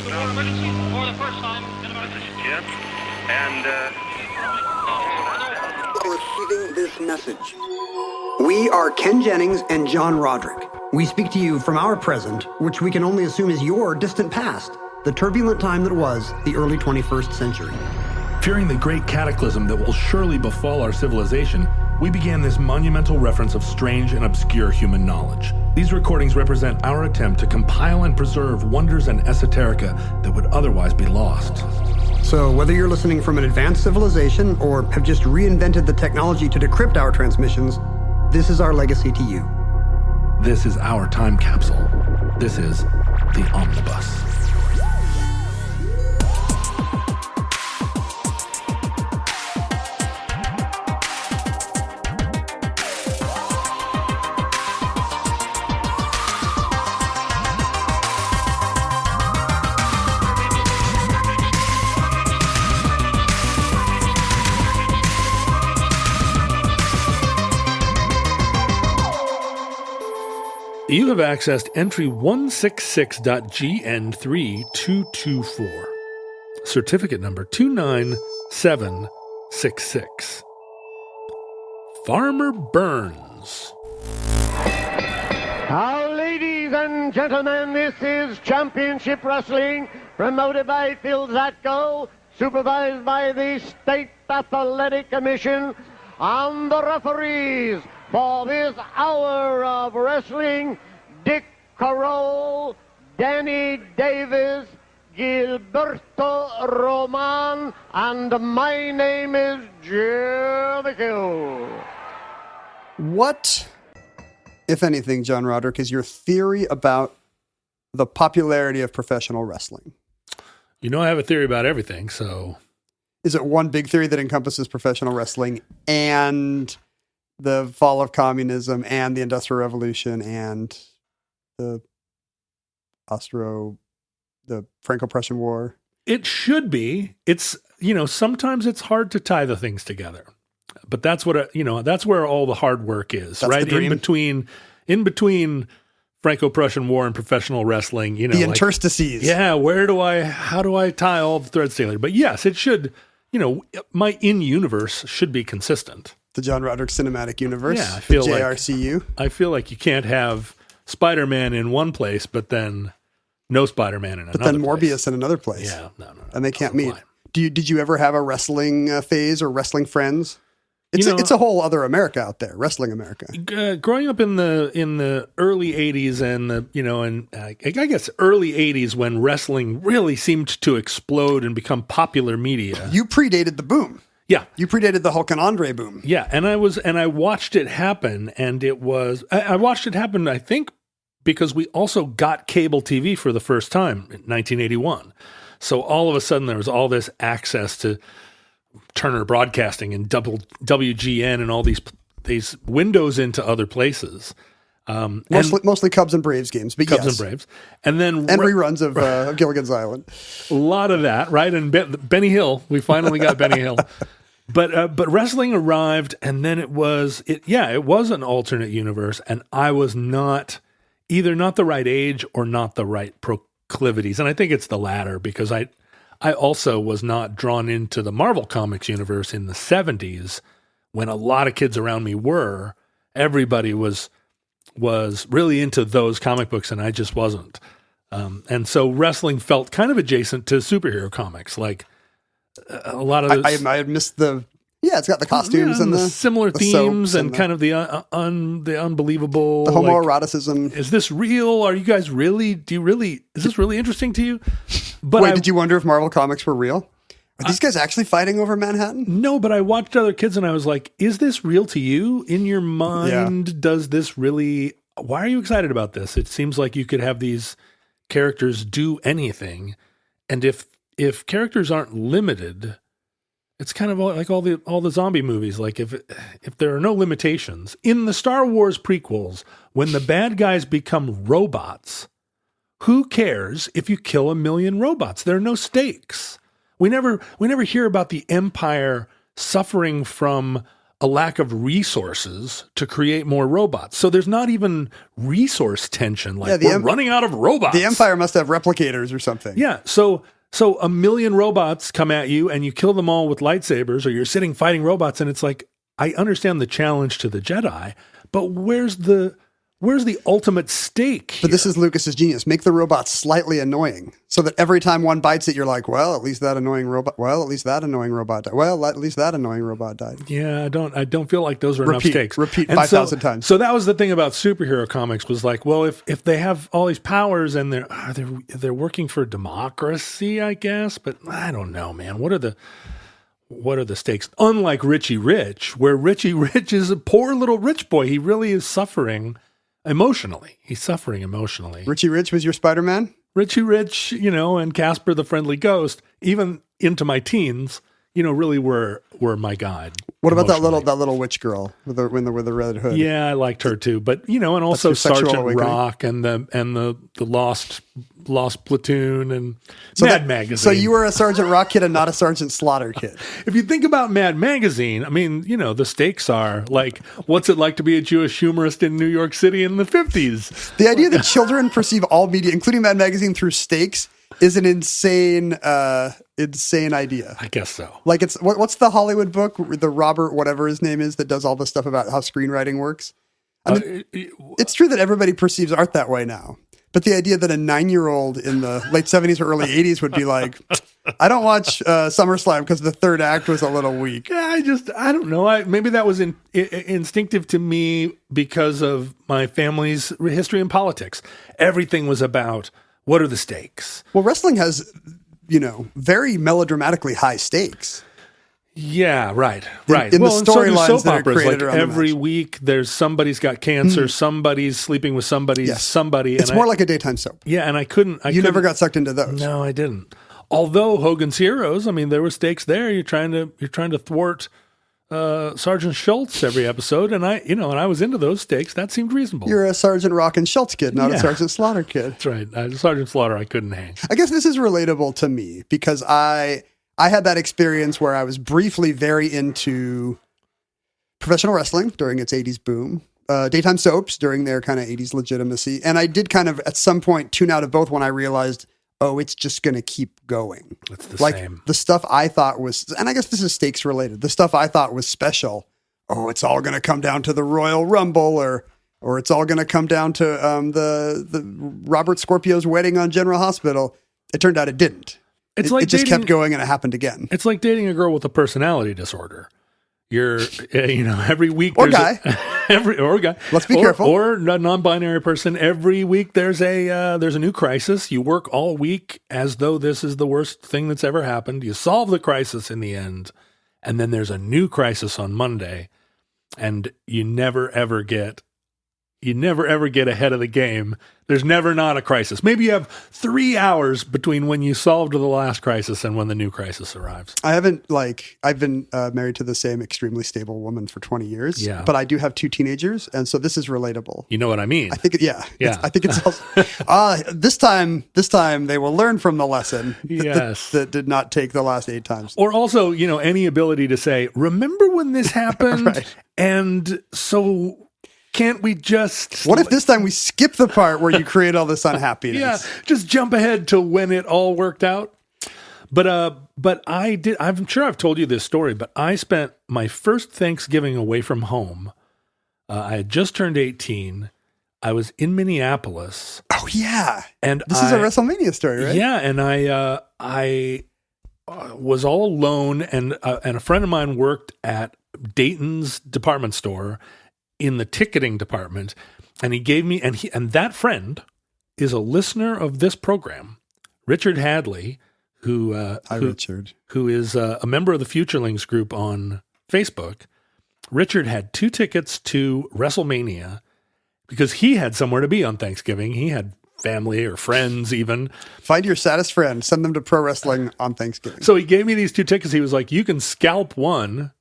emergency for the first time in about... This is Jim, and, Receiving this message. We are Ken Jennings and John Roderick. We speak to you from our present, which we can only assume is your distant past, the turbulent time that was the early 21st century. Fearing the great cataclysm that will surely befall our civilization, we began this monumental reference of strange and obscure human knowledge. These recordings represent our attempt to compile and preserve wonders and esoterica that would otherwise be lost. So whether you're listening from an advanced civilization or have just reinvented the technology to decrypt our transmissions, this is our legacy to you. This is our time capsule. This is the Omnibus. You have accessed entry 166.GN3224. Certificate number 29766. Farmer Burns. Now, ladies and gentlemen, this is Championship Wrestling, promoted by Phil Zatko, supervised by the State Athletic Commission, and the referees for this hour of wrestling, Dick Carroll, Danny Davis, Gilberto Roman, and my name is Jim McHill. What, if anything, John Roderick, is your theory about the popularity of professional wrestling? You know I have a theory about everything, so... Is it one big theory that encompasses professional wrestling and the fall of communism and the Industrial Revolution and the Franco-Prussian War? It should be. It's, sometimes it's hard to tie the things together. But that's what, that's where all the hard work is, that's right? In between Franco-Prussian War and professional wrestling, the interstices. Yeah, how do I tie all the threads together? But yes, it should, my in-universe should be consistent. The John Roderick Cinematic Universe. Yeah, I feel the JRCU. I feel like you can't have Spider-Man in one place, but then no Spider-Man in another place. But then Morbius in another place. Yeah, no. And they can't meet. Did you ever have a wrestling phase or wrestling friends? It's a whole other America out there, wrestling America. Growing up in the early 80s and I guess early 80s when wrestling really seemed to explode and become popular media. You predated the boom. Yeah. You predated the Hulk and Andre boom. Yeah, and I watched it happen, and I watched it happen, I think, because we also got cable TV for the first time in 1981. So all of a sudden there was all this access to Turner Broadcasting and WGN and all these windows into other places. Mostly Cubs and Braves games, but Cubs yes. and Braves. And then reruns of Gilligan's Island. A lot of that, right? And Benny Hill, we finally got Benny Hill. But wrestling arrived, and then it was an alternate universe, and I was either not the right age or not the right proclivities. And I think it's the latter, because I also was not drawn into the Marvel Comics universe in the 70s when a lot of kids around me were. Everybody was really into those comic books, and I just wasn't. And so wrestling felt kind of adjacent to superhero comics, like a lot of those, I missed it's got the costumes and the similar themes and kind of the unbelievable, the homoeroticism. Is this real? Are you guys is this really interesting to you? But Wait, did you wonder if Marvel Comics were real? Are these guys actually fighting over Manhattan? No, but I watched other kids and I was like, is this real to you? In your mind, Does this really, why are you excited about this? It seems like you could have these characters do anything. And if characters aren't limited, it's kind of like all the zombie movies. Like if there are no limitations in the Star Wars prequels, when the bad guys become robots, who cares if you kill 1 million robots? There are no stakes. We never hear about the Empire suffering from a lack of resources to create more robots. So there's not even resource tension. Like we're running out of robots. The Empire must have replicators or something. Yeah. So a million robots come at you and you kill them all with lightsabers, or you're sitting fighting robots. And it's like, I understand the challenge to the Jedi, but where's the ultimate stake here? But this is Lucas's genius. Make the robots slightly annoying so that every time one bites it, you're like, well, at least that annoying robot. Well, at least that annoying robot died. Well, at least that annoying robot died. Yeah, I don't feel like those are enough stakes. Repeat And 5,000 times. So that was the thing about superhero comics was like, well, if they have all these powers and they're working for democracy, I guess, but I don't know, man. What are the stakes? Unlike Richie Rich, where Richie Rich is a poor little rich boy. He really is suffering emotionally. He's suffering emotionally. Richie Rich was your Spider-Man? Richie Rich, and Casper the Friendly Ghost, even into my teens, really were my guide. What about that little witch girl with the red hood? Yeah, I liked her too. But and also Sergeant awakening. Rock and the Lost Platoon and Mad Magazine. So you were a Sergeant Rock kid and not a Sergeant Slaughter kid. If you think about Mad Magazine, I mean, the stakes are like, what's it like to be a Jewish humorist in New York City in the 50s? The idea that children perceive all media, including Mad Magazine, through stakes is an insane idea. I guess so. Like what's the Hollywood book, the Robert whatever his name is, that does all the stuff about how screenwriting works? I mean, it's true that everybody perceives art that way now. But the idea that a 9-year-old in the late 70s or early 80s would be like, I don't watch SummerSlam because the third act was a little weak. Yeah, I don't know. Maybe that was instinctive to me because of my family's history in politics. Everything was about, what are the stakes? Well, wrestling has, very melodramatically high stakes. Yeah, right. In the storylines that are created like around every the match. week, there's somebody's got cancer, somebody's sleeping with somebody. It's more like a daytime soap. Yeah, and I couldn't. Never got sucked into those. No, I didn't. Although Hogan's Heroes, I mean, there were stakes there. You're trying to thwart Sergeant Schultz every episode, and I was into those stakes. That seemed reasonable. You're a Sergeant Rock and Schultz kid, not a Sergeant Slaughter kid. That's right. Sergeant Slaughter, I couldn't hang. I guess this is relatable to me because I had that experience where I was briefly very into professional wrestling during its 80s boom, daytime soaps during their kind of 80s legitimacy. And I did kind of at some point tune out of both when I realized, it's just going to keep going. It's the same. The stuff I thought was, and I guess this is stakes related, the stuff I thought was special. It's all going to come down to the Royal Rumble or it's all going to come down to the Robert Scorpio's wedding on General Hospital. It turned out it didn't. It just kept going and it happened again. It's like dating a girl with a personality disorder. You're, every week. Or guy. Or guy. Let's be careful. Or a non-binary person. Every week there's a new crisis. You work all week as though this is the worst thing that's ever happened. You solve the crisis in the end. And then there's a new crisis on Monday. And you never ever get ahead of the game. There's never not a crisis. Maybe you have 3 hours between when you solved the last crisis and when the new crisis arrives. I've been married to the same extremely stable woman for 20 years, yeah. But I do have 2 teenagers. And so this is relatable. You know what I mean? I think, yeah. I think it's also, this time they will learn from the lesson that did not take the last 8 times. Or also, any ability to say, remember when this happened? Right. And so, can't we just... What if this time we skip the part where you create all this unhappiness? Yeah, just jump ahead to when it all worked out. But I did... I'm sure I've told you this story, but I spent my first Thanksgiving away from home. I had just turned 18. I was in Minneapolis. Oh, yeah. And this is a WrestleMania story, right? Yeah, and I was all alone, and a friend of mine worked at Dayton's department store in the ticketing department, and he gave me, and that friend is a listener of this program, Richard Hadley, who is a member of the Futurelings group on Facebook. Richard had 2 tickets to WrestleMania because he had somewhere to be on Thanksgiving. He had family or friends even. Find your saddest friend, send them to pro wrestling on Thanksgiving. So he gave me these 2 tickets. He was like, you can scalp one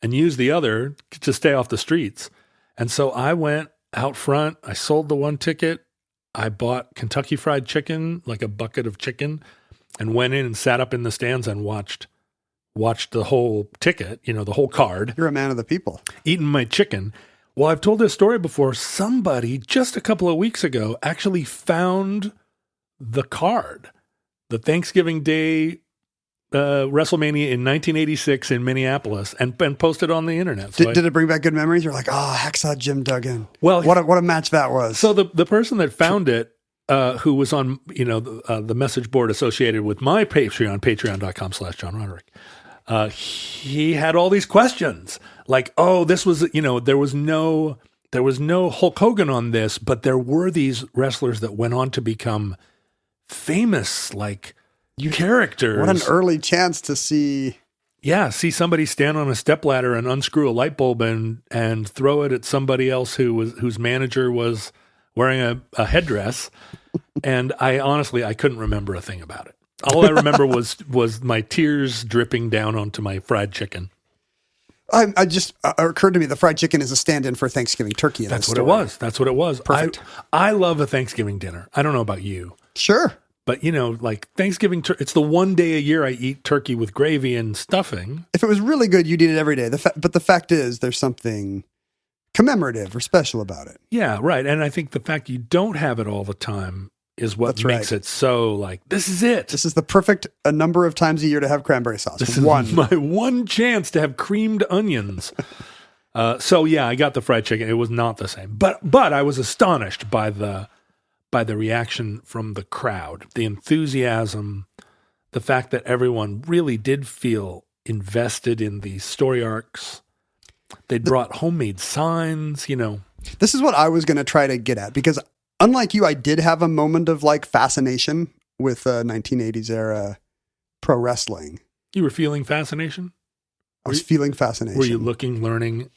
and use the other to stay off the streets. And so I went out front. I sold the 1 ticket. I bought Kentucky Fried Chicken, like a bucket of chicken, and went in and sat up in the stands and watched watched the whole ticket, the whole card, You're a man of the people. eating my chicken. Well, I've told this story before. Somebody just a couple of weeks ago actually found the card, the Thanksgiving Day WrestleMania in 1986 in Minneapolis, and posted on the internet. So Did it bring back good memories? You're like, oh, Hacksaw Jim Duggan. Well, what a match that was. So the person that found it, who was on the message board associated with my Patreon, patreon.com/John Roderick, he had all these questions like, oh, this was there was no Hulk Hogan on this, but there were these wrestlers that went on to become famous, like characters. What an early chance to see. Yeah, see somebody stand on a stepladder and unscrew a light bulb and throw it at somebody else whose manager was wearing a headdress. And I honestly couldn't remember a thing about it. All I remember was my tears dripping down onto my fried chicken. I just occurred to me the fried chicken is a stand-in for Thanksgiving turkey. That's what it was. That's what it was. Perfect. I love a Thanksgiving dinner. I don't know about you. Sure. But, like Thanksgiving, it's the one day a year I eat turkey with gravy and stuffing. If it was really good, you'd eat it every day. But the fact is, there's something commemorative or special about it. Yeah, right. And I think the fact you don't have it all the time is what That's makes right. it so like, this is it. This is the perfect number of times a year to have cranberry sauce. This is my one chance to have creamed onions. So yeah, I got the fried chicken. It was not the same, but I was astonished by the reaction from the crowd, the enthusiasm, the fact that everyone really did feel invested in these story arcs. They'd brought homemade signs, This is what I was going to try to get at, because unlike you, I did have a moment of like fascination with 1980s era pro wrestling. You were feeling fascination? I was feeling fascination. Were you looking, learning,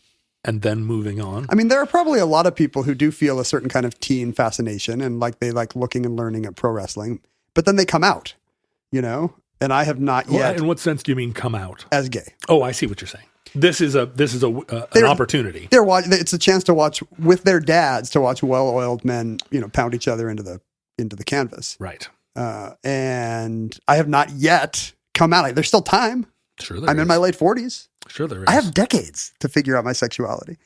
and then moving on? I mean, there are probably a lot of people who do feel a certain kind of teen fascination and like they like looking and learning at pro wrestling, but then they come out, and I have not yet. In what sense do you mean come out? As gay. Oh, I see what you're saying. This is an opportunity. It's a chance to watch with their dads, to watch well-oiled men, pound each other into the canvas. Right. And I have not yet come out. There's still time. Sure there I'm is. in my late 40s. Sure there is. I have decades to figure out my sexuality.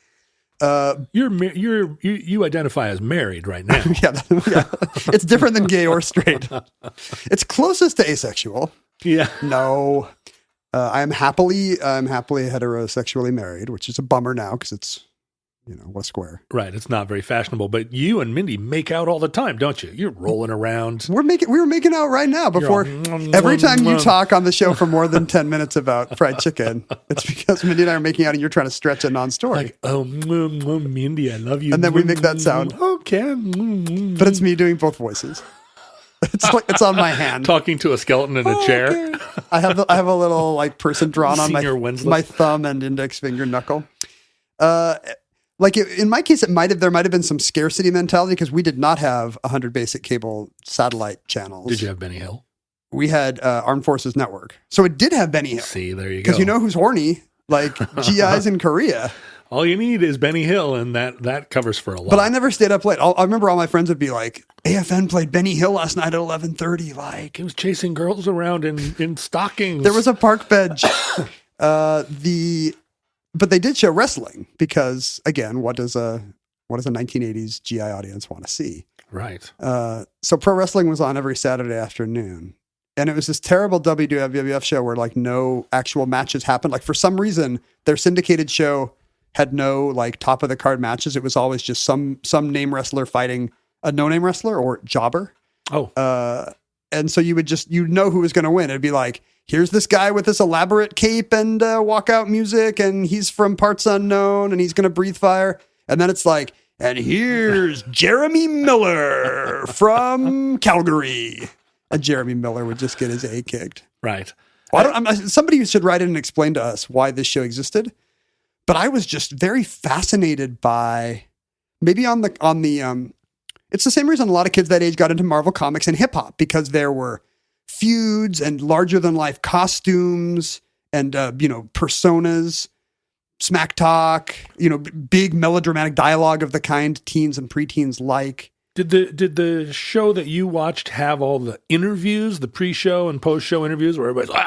You identify as married right now. Yeah. It's different than gay or straight. It's closest to asexual. Yeah. No. I'm happily heterosexually married, which is a bummer now because it's, what a square. Right. It's not very fashionable, but you and Mindy make out all the time, don't you? You're rolling around. We were making out right now before. Every time you talk on the show for more than 10 minutes about fried chicken, it's because Mindy and I are making out and you're trying to stretch a non-story. Like, oh, Mindy, I love you. And then we make that sound. Okay. But it's me doing both voices. It's on my hand. Talking to a skeleton in a chair. Okay. I have a little like person drawn on my thumb and index finger knuckle. In my case, there might have been some scarcity mentality because we did not have 100 basic cable satellite channels. Did you have Benny Hill? We had Armed Forces Network, so it did have Benny Hill. See, there you go. Because you know who's horny, like GIs in Korea. All you need is Benny Hill, and that covers for a lot. But I never stayed up late. I remember all my friends would be like, AFN played Benny Hill last night at 11:30. Like, he was chasing girls around in stockings. There was a park bench. But they did show wrestling because, again, what does a 1980s GI audience want to see? Right. So pro wrestling was on every Saturday afternoon. And it was this terrible WWF show where like no actual matches happened. Like for some reason, their syndicated show had no like top of the card matches. It was always just some name wrestler fighting a no-name wrestler or jobber. Oh. And so you'd know who was going to win. It'd be like, here's this guy with this elaborate cape and walkout music, and he's from parts unknown, and he's going to breathe fire. And then it's like, and here's Jeremy Miller from Calgary. And Jeremy Miller would just get his A kicked. Right. Somebody should write in and explain to us why this show existed. But I was just very fascinated by, maybe on the it's the same reason a lot of kids that age got into Marvel Comics and hip hop, because there were feuds and larger than life costumes and, personas, smack talk, big melodramatic dialogue of the kind teens and preteens like. Did the show that you watched have all the interviews, the pre-show and post-show interviews where everybody's like,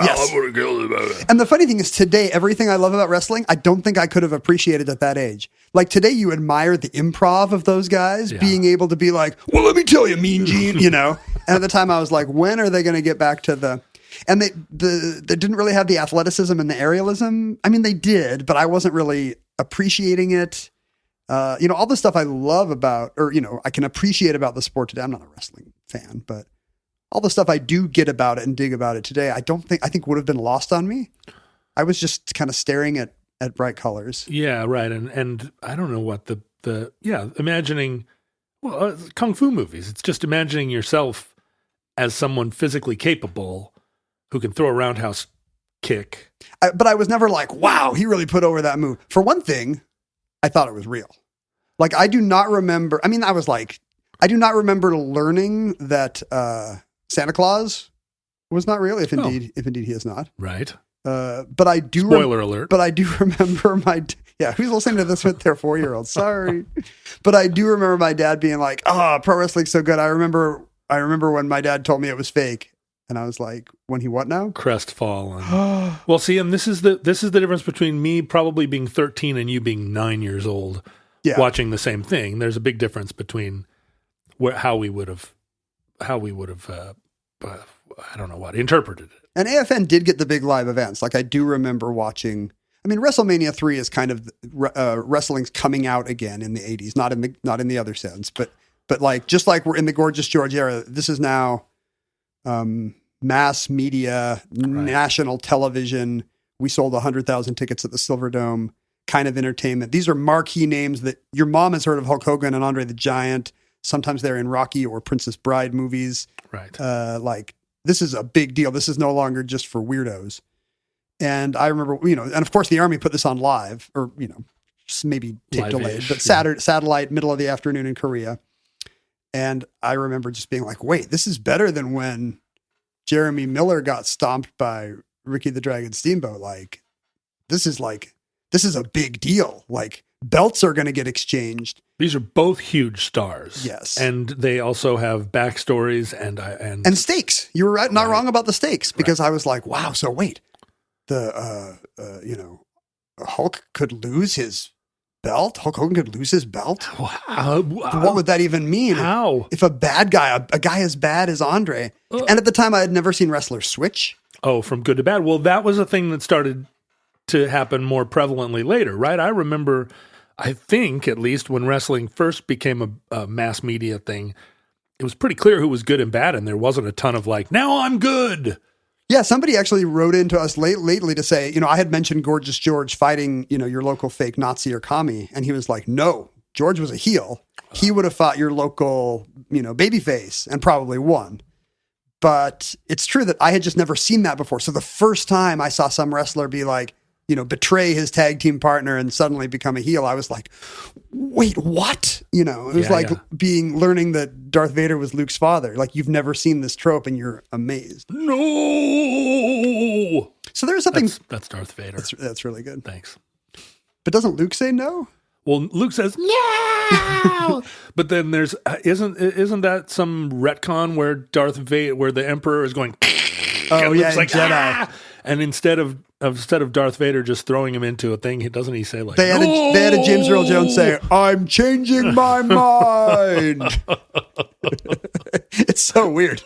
Yes. I'm going to kill about it. And the funny thing is today, everything I love about wrestling, I don't think I could have appreciated at that age. Like today, you admire the improv of those guys being able to be like, well, let me tell you, Mean Gene, you know? And at the time I was like, when are they going to get back to the, and they didn't really have the athleticism and the aerialism. I mean, they did, but I wasn't really appreciating it. All the stuff I love about, or, I can appreciate about the sport today. I'm not a wrestling fan, but all the stuff I do get about it and dig about it today, I think would have been lost on me. I was just kind of staring at bright colors. Yeah, right. And I don't know what imagining, kung fu movies. It's just imagining yourself as someone physically capable who can throw a roundhouse kick. But I was never like, wow, he really put over that move. For one thing, I thought it was real. Like, I do not remember. I mean, I do not remember learning that Santa Claus was not real, if indeed he is not. Right. But I do. Spoiler alert. But I do remember who's listening to this with their 4-year-old? Sorry. But I do remember my dad being like, oh, pro wrestling's so good. I remember when my dad told me it was fake. And I was like, when he what now? Crestfallen. Well, see, and this is the difference between me probably being 13 and you being 9 years old, watching the same thing. There's a big difference between how we would have I don't know what interpreted it. And AFN did get the big live events. Like I do remember watching. I mean, WrestleMania 3 is kind of wrestling's coming out again in the 80s, not in the other sense, but like just like we're in the Gorgeous George era, this is now. Mass media, national television. We sold 100,000 tickets at the Silverdome, kind of entertainment. These are marquee names that your mom has heard of: Hulk Hogan and Andre the Giant. Sometimes they're in Rocky or Princess Bride movies. Right. Like this is a big deal. This is no longer just for weirdos. And I remember, and of course the Army put this on live or, maybe tape delayed, but satellite, middle of the afternoon in Korea. And I remember just being like, wait, this is better than when Jeremy Miller got stomped by Ricky the Dragon Steamboat. Like, this is a big deal. Like, belts are going to get exchanged. These are both huge stars. Yes. And they also have backstories and stakes. You were not wrong about the stakes because I was like, wow, so wait, Hulk could lose his belt? Hulk Hogan could lose his belt? Wow. What would that even mean? How? If a bad guy, a guy as bad as Andre, and at the time I had never seen wrestlers switch. Oh, from good to bad. Well, that was a thing that started to happen more prevalently later, right? I remember, I think at least when wrestling first became a mass media thing, it was pretty clear who was good and bad, and there wasn't a ton of like, now I'm good. Yeah, somebody actually wrote into us lately to say, I had mentioned Gorgeous George fighting, your local fake Nazi or commie. And he was like, no, George was a heel. He would have fought your local, babyface and probably won. But it's true that I had just never seen that before. So the first time I saw some wrestler be like, betray his tag team partner and suddenly become a heel, I was like, wait, what? It was learning that Darth Vader was Luke's father. Like, you've never seen this trope and you're amazed. No. So there's something. That's Darth Vader. That's really good. Thanks. But doesn't Luke say no? Well, Luke says no. But then there's isn't that some retcon where Darth Vader, where the Emperor is going? Oh yeah, like Jedi. Ah! And instead of Darth Vader just throwing him into a thing, doesn't he say like, they had a James Earl Jones say, "I'm changing my mind." It's so weird.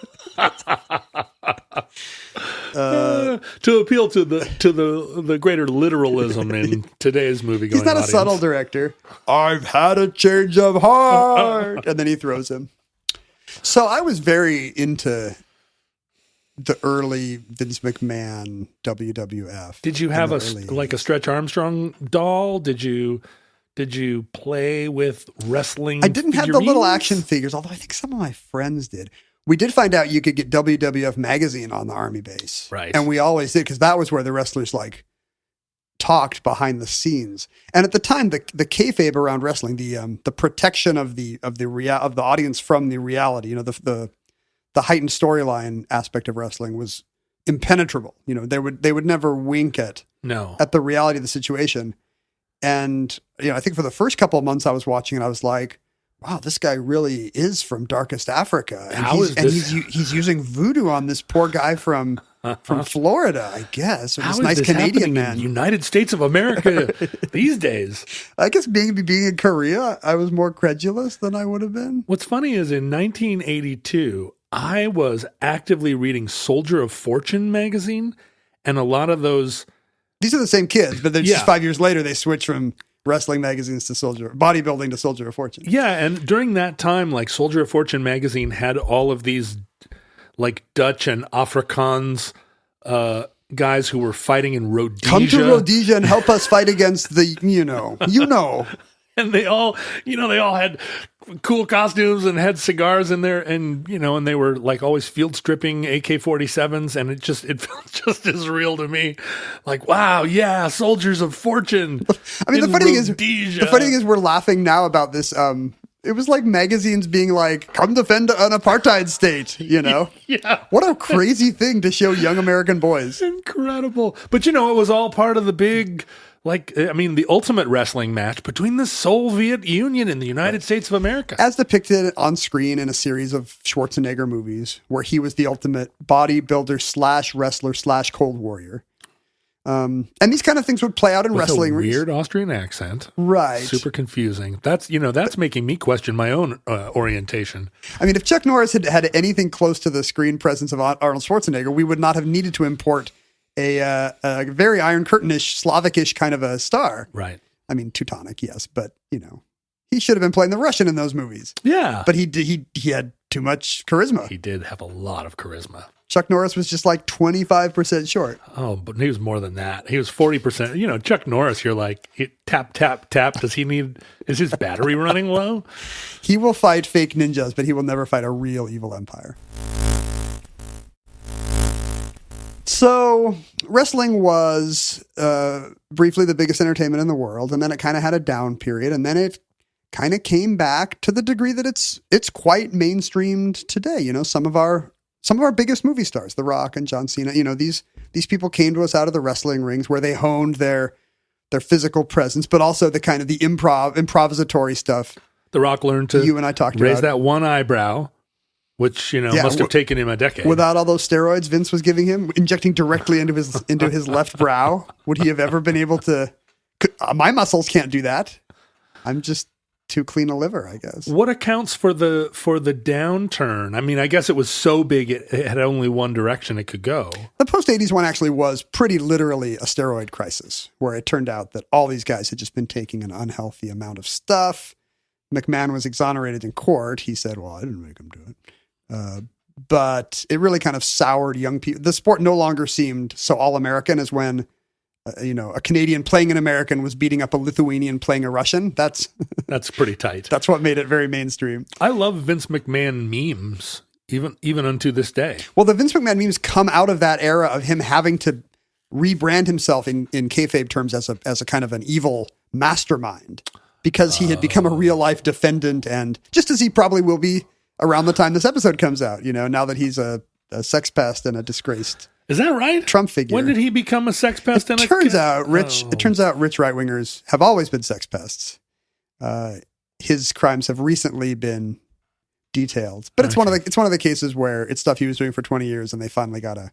To appeal to the greater literalism in today's movie going. He's not a subtle director. I've had a change of heart, and then he throws him. So I was very into the early Vince McMahon WWF. Did you have a Stretch Armstrong doll? Did you play with wrestling? I didn't have the little action figures, although I think some of my friends did. We did find out you could get WWF magazine on the Army base. Right. And we always did, because that was where the wrestlers talked behind the scenes. And at the time, the kayfabe around wrestling, the protection of the audience from the reality, the heightened storyline aspect of wrestling was impenetrable. They would never wink at the reality of the situation. And I think for the first couple of months I was watching it, I was like, wow, this guy really is from darkest Africa. And How is this? He's using voodoo on this poor guy from Florida, I guess. Or How this is nice this Canadian happening man. in the United States of America these days? I guess being in Korea, I was more credulous than I would have been. What's funny is in 1982, I was actively reading Soldier of Fortune magazine, and a lot of those. These are the same kids, but they're just Yeah. 5 years later, they switch from wrestling magazines to bodybuilding to Soldier of Fortune. Yeah, and during that time, like Soldier of Fortune magazine had all of these like Dutch and Afrikaans guys who were fighting in Rhodesia. Come to Rhodesia and help us fight against the, you know. And they all had cool costumes and had cigars in there, and and they were like always field stripping AK-47s, and it felt just as real to me. Like, wow, yeah, soldiers of fortune. I mean, in the funny Rhodesia. thing is, we're laughing now about this. It was like magazines being like, "Come defend an apartheid state," you know? Yeah. What a crazy thing to show young American boys. Incredible. But it was all part of the big, the ultimate wrestling match between the Soviet Union and the United States of America. As depicted on screen in a series of Schwarzenegger movies, where he was the ultimate bodybuilder / wrestler / Cold Warrior. And these kind of things would play out in With wrestling a rings. weird Austrian accent. Right. Super confusing. That's making me question my own orientation. I mean, if Chuck Norris had anything close to the screen presence of Arnold Schwarzenegger, we would not have needed to import a very Iron Curtain-ish, Slavic-ish kind of a star. Right. I mean, Teutonic, yes, but he should have been playing the Russian in those movies. Yeah. But he had too much charisma. He did have a lot of charisma. Chuck Norris was just like 25% short. Oh, but he was more than that. He was 40%. Chuck Norris, you're like, tap, tap, tap. Is his battery running low? He will fight fake ninjas, but he will never fight a real evil empire. So wrestling was briefly the biggest entertainment in the world, and then it kind of had a down period, and then it kind of came back to the degree that it's quite mainstreamed today. Some of our biggest movie stars, The Rock and John Cena, these people came to us out of the wrestling rings where they honed their physical presence, but also the kind of the improvisatory stuff. The Rock learned to you and I talked raise about that one eyebrow, which must have taken him a decade. Without all those steroids Vince was giving him, injecting directly into his left brow, would he have ever been able to? My muscles can't do that. I'm just too clean a liver, I guess. What accounts for the downturn? I mean, I guess it was so big it had only one direction it could go. The post-'80s one actually was pretty literally a steroid crisis, where it turned out that all these guys had just been taking an unhealthy amount of stuff. McMahon was exonerated in court. He said, well, I didn't make him do it. But it really kind of soured young people. The sport no longer seemed so all-American as when a Canadian playing an American was beating up a Lithuanian playing a Russian. That's pretty tight. That's what made it very mainstream. I love Vince McMahon memes, even unto this day. Well, the Vince McMahon memes come out of that era of him having to rebrand himself in kayfabe terms as a kind of an evil mastermind, because he had become a real life defendant, and just as he probably will be around the time this episode comes out, now that he's a sex pest and a disgraced. Is that right? Trump figure. When did he become a sex pest? It turns out rich right wingers have always been sex pests. His crimes have recently been detailed, but it's one of the cases where it's stuff he was doing for 20 years, and they finally got a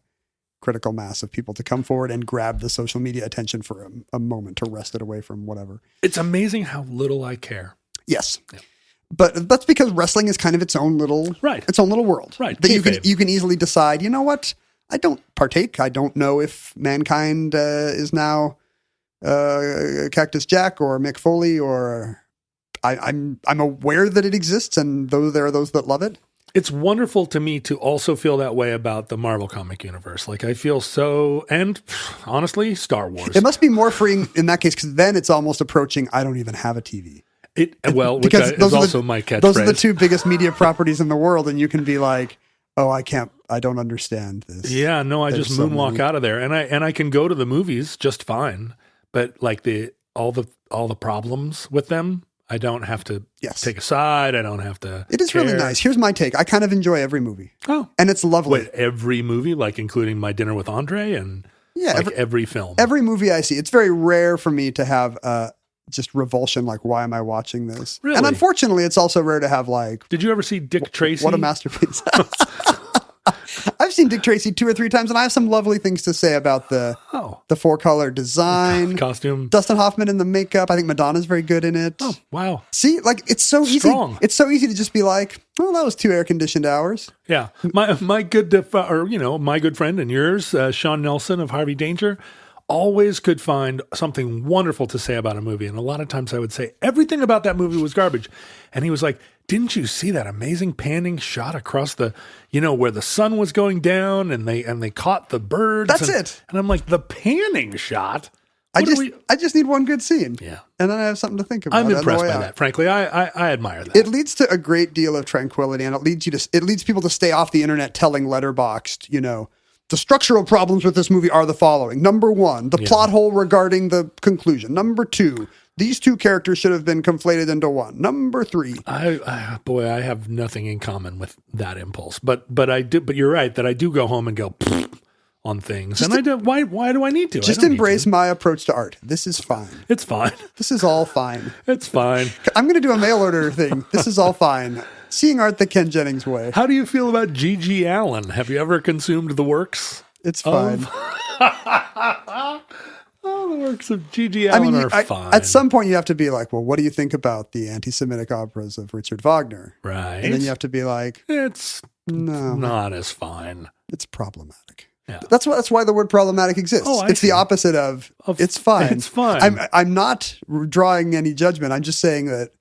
critical mass of people to come forward and grab the social media attention for a moment to wrest it away from whatever. It's amazing how little I care. Yes. Yeah. But that's because wrestling is kind of its own little world. Right. That you can easily decide, you know what? I don't partake. I don't know if Mankind is now Cactus Jack or Mick Foley, or I'm aware that it exists, and there are those that love it. It's wonderful to me to also feel that way about the Marvel comic universe. Like, I feel so, and honestly, Star Wars. It must be more freeing in that case, because then it's almost approaching, I don't even have a TV. Which is also my catchphrase. Those are the two biggest media properties in the world, and you can be like, oh, I don't understand this. Yeah, no, I just moonwalk out of there, and I can go to the movies just fine, but like all the problems with them, I don't have to take a side. I don't have to. It is really nice. Here's my take. I kind of enjoy every movie. Oh, and it's lovely. Wait, every movie, like including My Dinner with Andre, and every film. Every movie I see. It's very rare for me to have just revulsion. Like, why am I watching this? Really? And unfortunately, it's also rare to have like, Did you ever see Dick Tracy? what a masterpiece. I've seen Dick Tracy 2 or 3 times, and I have some lovely things to say about the 4-color design, costume. Dustin Hoffman in the makeup. I think Madonna's very good in it. Oh, wow. See, like it's so Strong. easy. It's so easy to just be like, well, that was 2 air-conditioned hours. Yeah. My good friend and yours, Sean Nelson of Harvey Danger, always could find something wonderful to say about a movie. And a lot of times I would say everything about that movie was garbage. And he was like, didn't you see that amazing panning shot across the, where the sun was going down and they caught the birds? That's it. And I'm like, the panning shot? I just need one good scene. Yeah. And then I have something to think about. I'm impressed by that. Frankly, I admire that. It leads to a great deal of tranquility, and it leads people to stay off the internet telling Letterboxd, the structural problems with this movie are the following. Number 1, the plot hole regarding the conclusion. Number 2, these 2 characters should have been conflated into one. Number 3. I have nothing in common with that impulse. But you're right that I do go home and go on things. Why do I need to? Just embrace my approach to art. This is fine. It's fine. This is all fine. It's fine. I'm going to do a mail order thing. This is all fine. Seeing art the Ken Jennings way. How do you feel about G.G. Allen? Have you ever consumed the works? It's fine. The works of G.G. Allen are fine. At some point, you have to be like, well, what do you think about the anti-Semitic operas of Richard Wagner? Right. And then you have to be like, it's not as fine. It's problematic. Yeah. That's why the word problematic exists. It's the opposite of it's fine. It's fine. I'm not drawing any judgment. I'm just saying that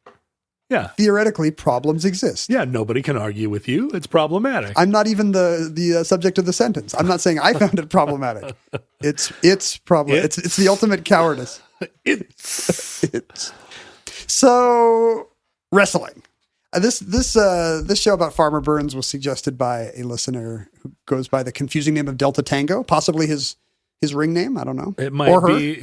theoretically problems exist. Yeah, nobody can argue with you. It's problematic. I'm not even the subject of the sentence. I'm not saying I found it problematic. It's problem. It's the ultimate cowardice. It's so wrestling. This show about Farmer Burns was suggested by a listener who goes by the confusing name of Delta Tango, possibly his ring name. I don't know. It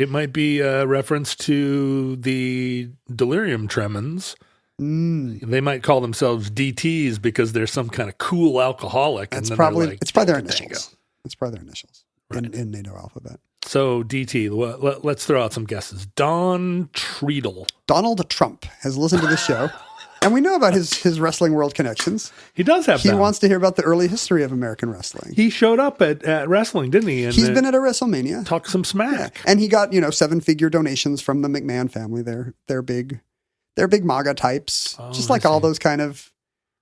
might be a reference to the Delirium Tremens. They might call themselves DTs because they're some kind of cool alcoholic. It's and probably their initials. Tango. It's probably their initials in NATO alphabet. So DT, let's throw out some guesses. Don Treadle. Donald Trump has listened to this show. And we know about his wrestling world connections. He does have He wants to hear about the early history of American wrestling. He showed up at wrestling, didn't he? And he's been at a WrestleMania. Talked some smack. Yeah. And he got, 7-figure donations from the McMahon family. They're big MAGA types. Just like all those kind of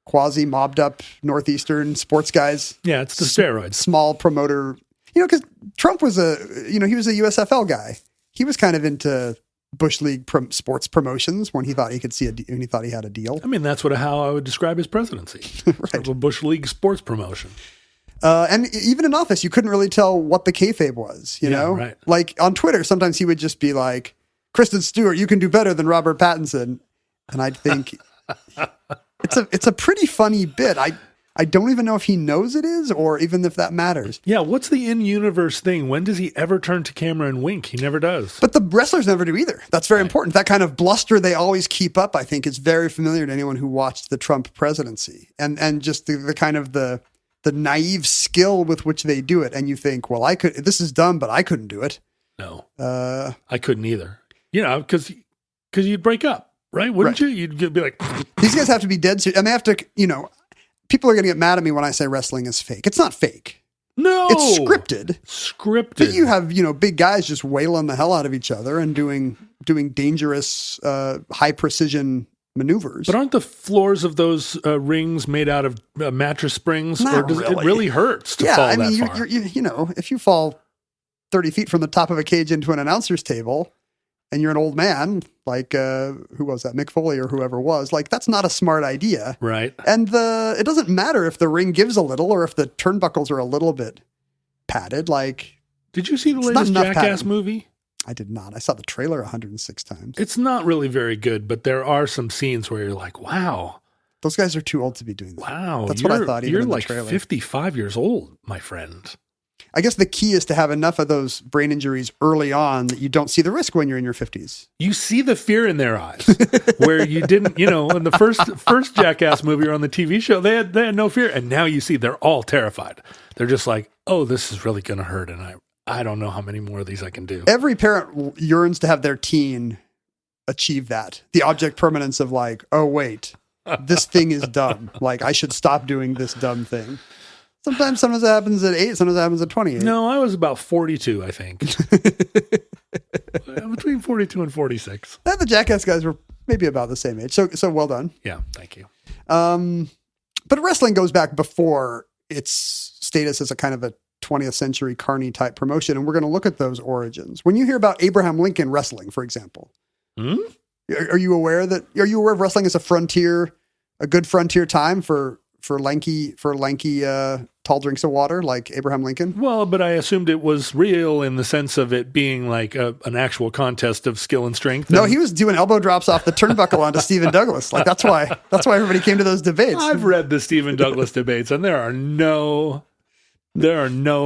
quasi mobbed up Northeastern sports guys. Yeah, it's the steroids. Small promoter. Because Trump was he was a USFL guy. He was kind of into Bush League sports promotions when he thought he could when he thought he had a deal. I mean, that's how I would describe his presidency. Right. Sort of a Bush League sports promotion. And even in office, you couldn't really tell what the kayfabe was, know? Right. Like on Twitter, sometimes he would just be like, Kristen Stewart, you can do better than Robert Pattinson. And I'd think it's a pretty funny bit. I don't even know if he knows it is or even if that matters. Yeah, what's the in-universe thing? When does he ever turn to camera and wink? He never does. But the wrestlers never do either. That's very important. That kind of bluster they always keep up, I think, is very familiar to anyone who watched the Trump presidency. And just the kind of the naive skill with which they do it. And you think, well, this is dumb, but I couldn't do it. No. I couldn't either. Because you'd break up, right? Wouldn't you? You'd be like... These guys have to be dead serious. And they have to, people are going to get mad at me when I say wrestling is fake. It's not fake. No. It's scripted. Scripted. But you have, big guys just wailing the hell out of each other and doing dangerous, high precision maneuvers. But aren't the floors of those rings made out of mattress springs? Not or does really. it really hurts to fall that far? You're if you fall 30 feet from the top of a cage into an announcer's table and you're an old man, like, who was that? Mick Foley or whoever was, like, that's not a smart idea. Right. And it doesn't matter if the ring gives a little or if the turnbuckles are a little bit padded. Like, did you see the latest Jackass movie? I did not. I saw the trailer 106 times. It's not really very good, but there are some scenes where you're like, wow. Those guys are too old to be doing that. Wow. That's what I thought. Even you're in the like trailer. 55 years old, my friend. I guess the key is to have enough of those brain injuries early on that you don't see the risk when you're in your 50s. You see the fear in their eyes where you didn't, in the first Jackass movie or on the TV show, they had no fear. And now you see they're all terrified. They're just like, oh, this is really going to hurt. And I don't know how many more of these I can do. Every parent yearns to have their teen achieve that. The object permanence of like, oh wait, this thing is dumb. Like I should stop doing this dumb thing. Sometimes it happens at 8, sometimes it happens at 28. No, I was about 42, I think. Between 42 and 46. And the Jackass guys were maybe about the same age. So well done. Yeah, thank you. But wrestling goes back before its status as a kind of a 20th century carny type promotion. And we're going to look at those origins. When you hear about Abraham Lincoln wrestling, for example, are you aware of wrestling as a good frontier time for lanky, tall drinks of water like Abraham Lincoln? Well, but I assumed it was real in the sense of it being like an actual contest of skill and strength. No, he was doing elbow drops off the turnbuckle onto Stephen Douglas. Like that's why everybody came to those debates. I've read the Stephen Douglas debates, and there are no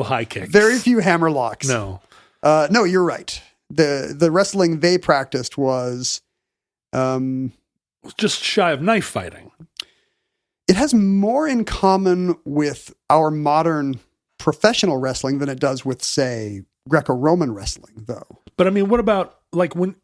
high kicks. Very few hammer locks. No. No, you're right. The wrestling they practiced was just shy of knife fighting. It has more in common with our modern professional wrestling than it does with, say, Greco-Roman wrestling, though. But I mean, what about like when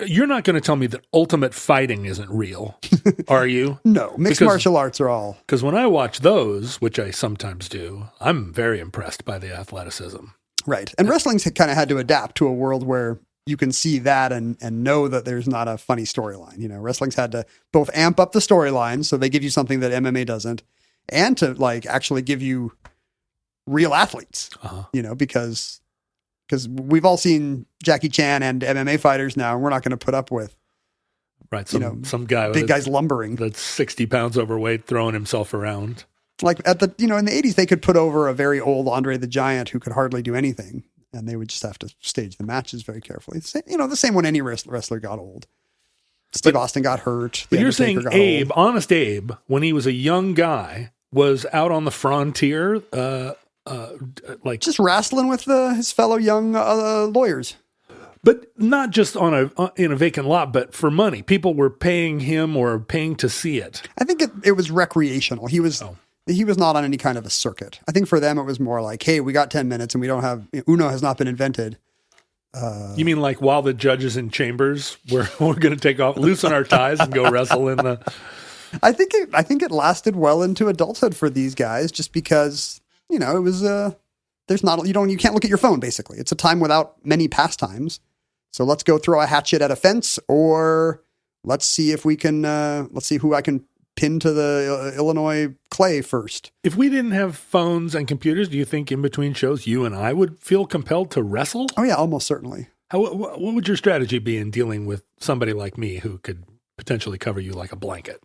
you're not going to tell me that ultimate fighting isn't real, are you? No, mixed martial arts are all. Because when I watch those, which I sometimes do, I'm very impressed by the athleticism. Right. And wrestling's kind of had to adapt to a world where you can see that and know that there's not a funny storyline. You know, wrestling's had to both amp up the storyline, so they give you something that MMA doesn't, and to like actually give you real athletes, you know, because we've all seen Jackie Chan and MMA fighters now, and we're not going to put up with some guy, big guys lumbering, that's 60 pounds overweight, throwing himself around. Like in the 80s, they could put over a very old Andre the Giant who could hardly do anything. And they would just have to stage the matches very carefully. The same when any wrestler got old. Steve Austin got hurt. But you're saying Honest Abe, when he was a young guy, was out on the frontier, like just wrestling with his fellow young lawyers. But not just in a vacant lot, but for money. People were paying him or paying to see it. I think it was recreational. He was not on any kind of a circuit. I think for them it was more like, hey, we got 10 minutes and we don't have Uno has not been invented. You mean like while the judge is in chambers, we're going to take off, loosen our ties and go wrestle in the... I think it lasted well into adulthood for these guys, just because, it was, you can't look at your phone basically. It's a time without many pastimes. So let's go throw a hatchet at a fence, or let's see if we can, let's see who I can pin to the Illinois clay first. If we didn't have phones and computers, do you think in between shows you and I would feel compelled to wrestle? Oh yeah, almost certainly. What would your strategy be in dealing with somebody like me who could potentially cover you like a blanket?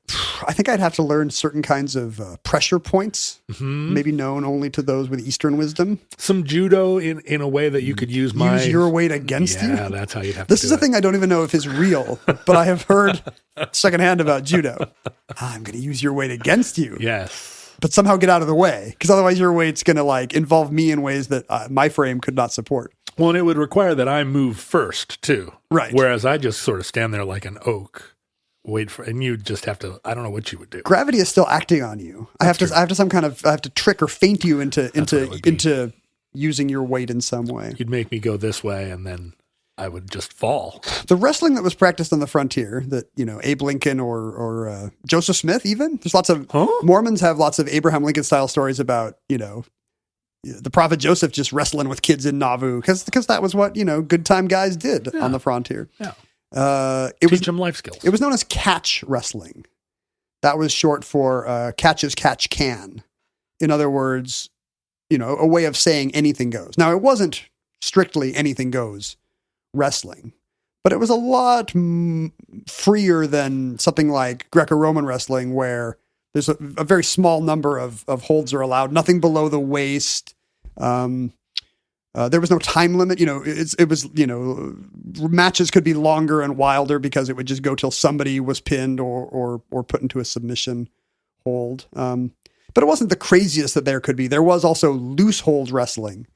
I think I'd have to learn certain kinds of pressure points, maybe known only to those with Eastern wisdom. Some judo in a way that you could use your weight against you. Yeah, that's how you'd have to do it. This is a thing I don't even know if is real, but I have heard secondhand about judo. I'm going to use your weight against you. Yes. But somehow get out of the way, because otherwise your weight's going to involve me in ways that my frame could not support. Well, and it would require that I move first too. Right. Whereas I just sort of stand there like an oak. And you just have to, I don't know what you would do. Gravity is still acting on you. I have to trick or feint you into using your weight in some way. You'd make me go this way and then I would just fall. The wrestling that was practiced on the frontier that, Abe Lincoln or Joseph Smith even, there's lots of, Mormons have lots of Abraham Lincoln style stories about, the prophet Joseph just wrestling with kids in Nauvoo because that was what, good time guys did on the frontier. Yeah. Teach them life skills. It was known as catch wrestling. That was short for catch as catch can. In other words, a way of saying anything goes. Now, it wasn't strictly anything goes wrestling, but it was a lot freer than something like Greco-Roman wrestling, where there's a very small number of holds are allowed, nothing below the waist. There was no time limit. It was matches could be longer and wilder because it would just go till somebody was pinned or put into a submission hold. But it wasn't the craziest that there could be. There was also loose hold wrestling,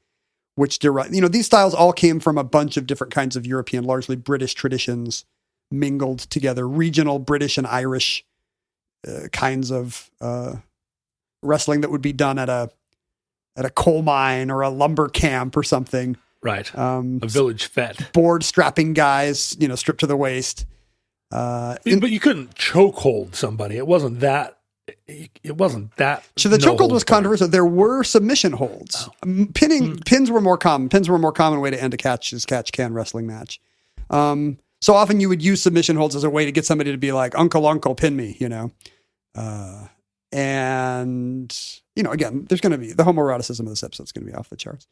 which these styles all came from a bunch of different kinds of European, largely British traditions mingled together, regional British and Irish kinds of wrestling that would be done at a coal mine or a lumber camp or something. Right. A village fete. Board strapping guys, stripped to the waist. But you couldn't chokehold somebody. It wasn't that. It wasn't that. So the no chokehold holds was barred. controversial. There were submission holds. Pins were more common. Pins were a more common way to end a catch-can wrestling match. So often you would use submission holds as a way to get somebody to be like, uncle, pin me, you know. And, you know, again, there's going to be the homoeroticism of this episode is going to be off the charts.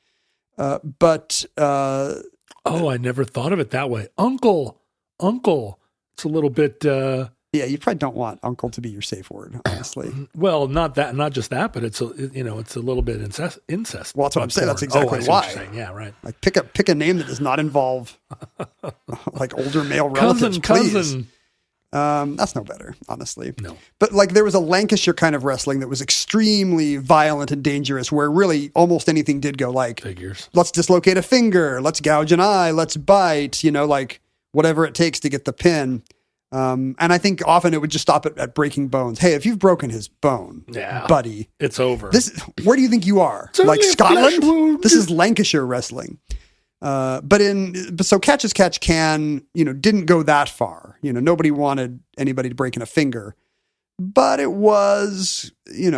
Oh, I never thought of it that way. Uncle. It's a little bit. Yeah, you probably don't want uncle to be your safe word, honestly. Well, not just that, but it's a little bit incest. Well, that's what I'm saying. That's exactly I see why. what you're saying. Yeah, right. Like pick a name that does not involve like older male relatives, please. Cousin. That's no better, honestly. No. But like there was a Lancashire kind of wrestling that was extremely violent and dangerous where really almost anything did go, like Figures. Let's dislocate a finger, let's gouge an eye, let's bite, you know, like whatever it takes to get the pin. And I think often it would just stop at breaking bones. Hey, if you've broken his bone, buddy, it's over. Where do you think you are? It's like only a flesh Scotland? wound. This is Lancashire wrestling. So catch as catch can, you know, didn't go that far. You know, nobody wanted anybody to break in a finger, but it was, it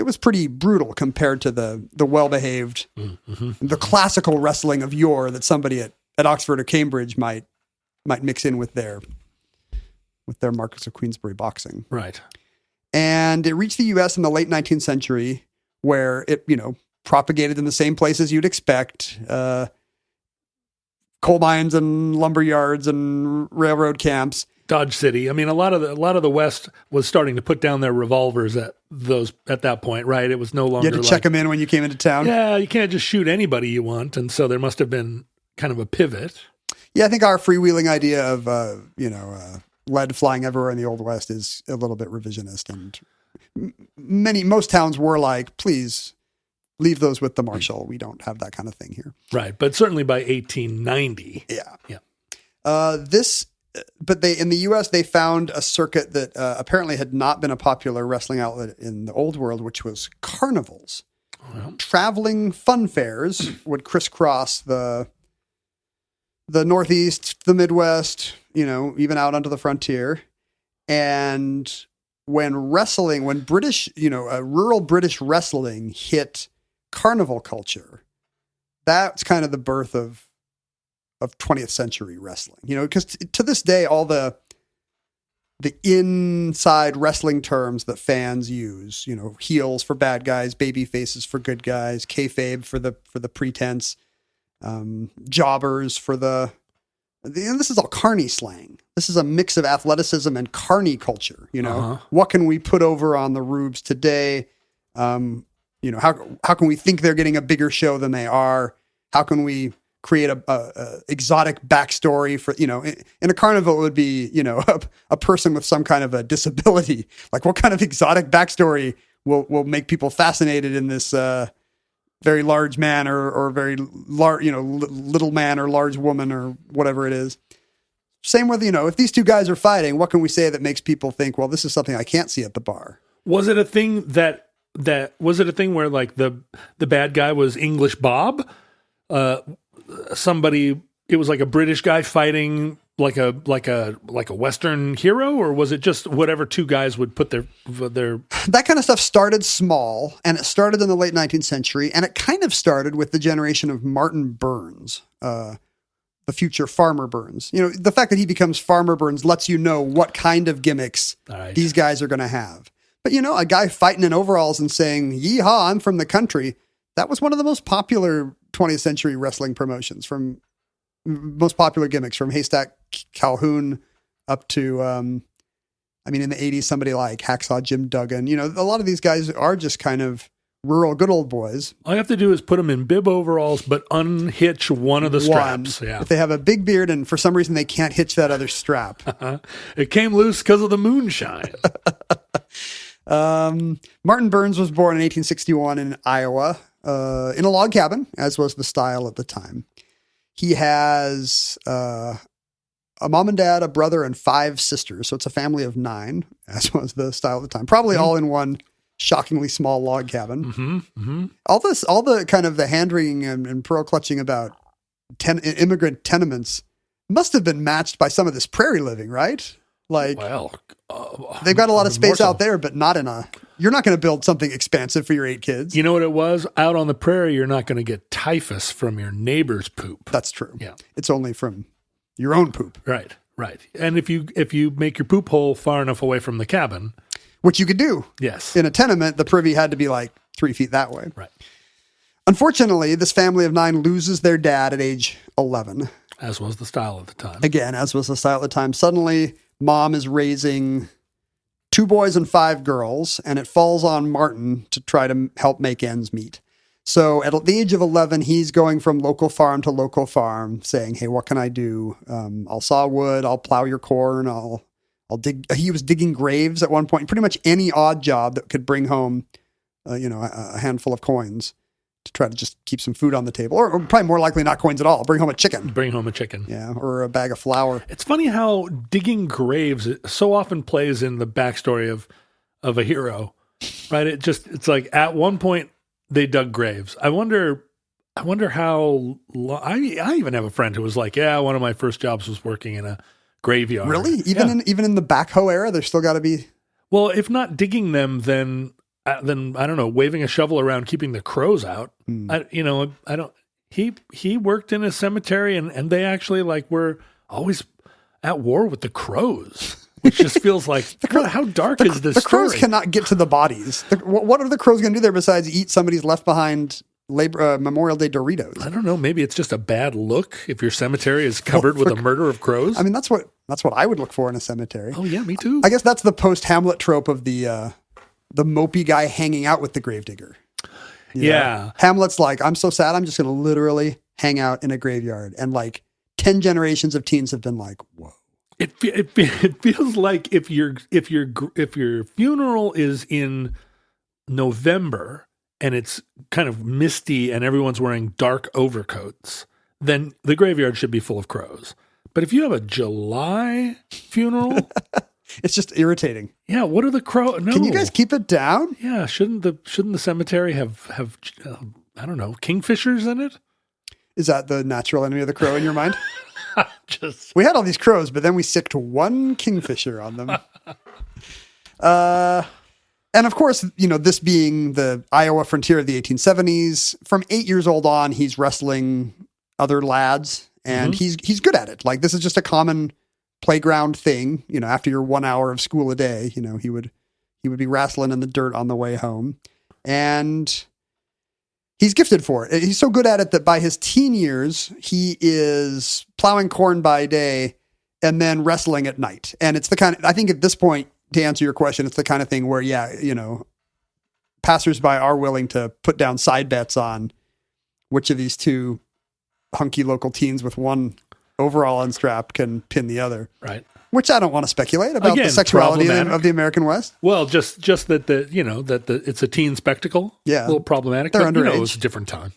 was pretty brutal compared to the well-behaved, the classical wrestling of yore that somebody at Oxford or Cambridge might mix in with their Marquess of Queensberry boxing. Right. And it reached the U.S. in the late 19th century where it, propagated in the same places you'd expect, coal mines and lumber yards and railroad camps. Dodge City. I mean, a lot of the West was starting to put down their revolvers at that point, right? It was no longer. You had to check them in when you came into town. Yeah, you can't just shoot anybody you want, and so there must have been kind of a pivot. Yeah, I think our freewheeling idea of lead flying everywhere in the Old West is a little bit revisionist, and most towns were like, please leave those with the marshal. We don't have that kind of thing here. Right, but certainly by 1890. Yeah. Yeah. In the U.S., they found a circuit that apparently had not been a popular wrestling outlet in the old world, which was carnivals. Well. Traveling fun fairs would crisscross the Northeast, the Midwest, even out onto the frontier. And when British, rural British wrestling hit carnival culture, that's kind of the birth of 20th century wrestling, because to this day, all the inside wrestling terms that fans use, heels for bad guys, baby faces for good guys, kayfabe for the pretense, jobbers for and this is all carny slang. This is a mix of athleticism and carny culture. What can we put over on the rubes today? How can we think they're getting a bigger show than they are? How can we create a exotic backstory for, in a carnival, it would be, a person with some kind of a disability. Like what kind of exotic backstory will make people fascinated in this, very large man or very large, little man or large woman or whatever it is. Same with, if these two guys are fighting, what can we say that makes people think, well, this is something I can't see at the bar? Was it a thing where like the bad guy was English Bob? It was like a British guy fighting like a Western hero, or was it just whatever two guys would put their that kind of stuff started small, and it started in the late 19th century, and it kind of started with the generation of Martin Burns, the future Farmer Burns. The fact that he becomes Farmer Burns lets you know what kind of gimmicks these guys are going to have. But a guy fighting in overalls and saying, "Yeehaw, I'm from the country," that was one of the most popular 20th century wrestling promotions, from most popular gimmicks, from Haystack Calhoun up to, in the 80s, somebody like Hacksaw Jim Duggan. A lot of these guys are just kind of rural good old boys. All you have to do is put them in bib overalls, but unhitch one of the straps. Yeah. If they have a big beard and for some reason they can't hitch that other strap. It came loose because of the moonshine. Martin Burns was born in 1861 in Iowa, in a log cabin, as was the style at the time. He has a mom and dad, a brother, and 5 sisters. So it's a family of 9, as was the style at the time. Probably all in one shockingly small log cabin. Mm-hmm, mm-hmm. All the kind of the hand-wringing and pearl clutching about immigrant tenements must have been matched by some of this prairie living, right? Like, Well, they've got a lot of space more so. out there, but not in a. You're not going to build something expansive for your 8 kids. You know what it was? Out on the prairie, you're not going to get typhus from your neighbor's poop. That's true. Yeah. It's only from your own poop, Right. And if you make your poop hole far enough away from the cabin, which you could do. yes. In a tenement, the privy had to be like 3 feet that way. Right. Unfortunately, this family of 9 loses their dad at age 11. As was the style at the time. Again, as was the style at the time. Suddenly, mom is raising 2 boys and 5 girls, and it falls on Martin to try to help make ends meet. So at the age of 11, he's going from local farm to local farm saying, hey, what can I do? I'll saw wood. I'll plow your corn. I'll dig. He was digging graves at one point, pretty much any odd job that could bring home, a handful of coins to try to just keep some food on the table, or probably more likely not coins at all. Bring home a chicken. Bring home a chicken. Yeah. Or a bag of flour. It's funny how digging graves so often plays in the backstory of a hero, right? It's like at one point they dug graves. I wonder how I even have a friend who was like, yeah, one of my first jobs was working in a graveyard. Really? Even in the backhoe era, there's still got to be. Well, if not digging them, then I don't know, waving a shovel around, keeping the crows out. I don't. He worked in a cemetery, and they actually were always at war with the crows, which just feels like how dark is this? The crows story? cannot get to the bodies. What are the crows going to do there besides eat somebody's left behind Memorial Day Doritos? I don't know. Maybe it's just a bad look if your cemetery is covered with a murder of crows. I mean, that's what I would look for in a cemetery. Oh yeah, me too. I guess that's the post-Hamlet trope of the mopey guy hanging out with the gravedigger. Yeah. Hamlet's like, I'm so sad, I'm just going to literally hang out in a graveyard. And 10 generations of teens have been like, whoa. It feels like if your funeral is in November and it's kind of misty and everyone's wearing dark overcoats, then the graveyard should be full of crows. But if you have a July funeral, it's just irritating. Yeah, what are the crows? No. Can you guys keep it down? Yeah, shouldn't the cemetery have I don't know, kingfishers in it? Is that the natural enemy of the crow in your mind? Just We had all these crows, but then we sicked one kingfisher on them. And of course, this being the Iowa frontier of the 1870s, from 8 years old on, he's wrestling other lads, and he's good at it. Like, this is just a common playground thing. After your 1 hour of school a day, he would be wrestling in the dirt on the way home, and he's gifted for it. He's so good at it that by his teen years, he is plowing corn by day and then wrestling at night. And it's the kind of, I think at this point, to answer your question, it's the kind of thing where, passersby are willing to put down side bets on which of these 2 hunky local teens with one overall unstrapped can pin the other. right. Which I don't want to speculate about Again, the sexuality problematic. of the American West. Well, just that it's a teen spectacle. Yeah. A little problematic. They're but, underage. It was a different time.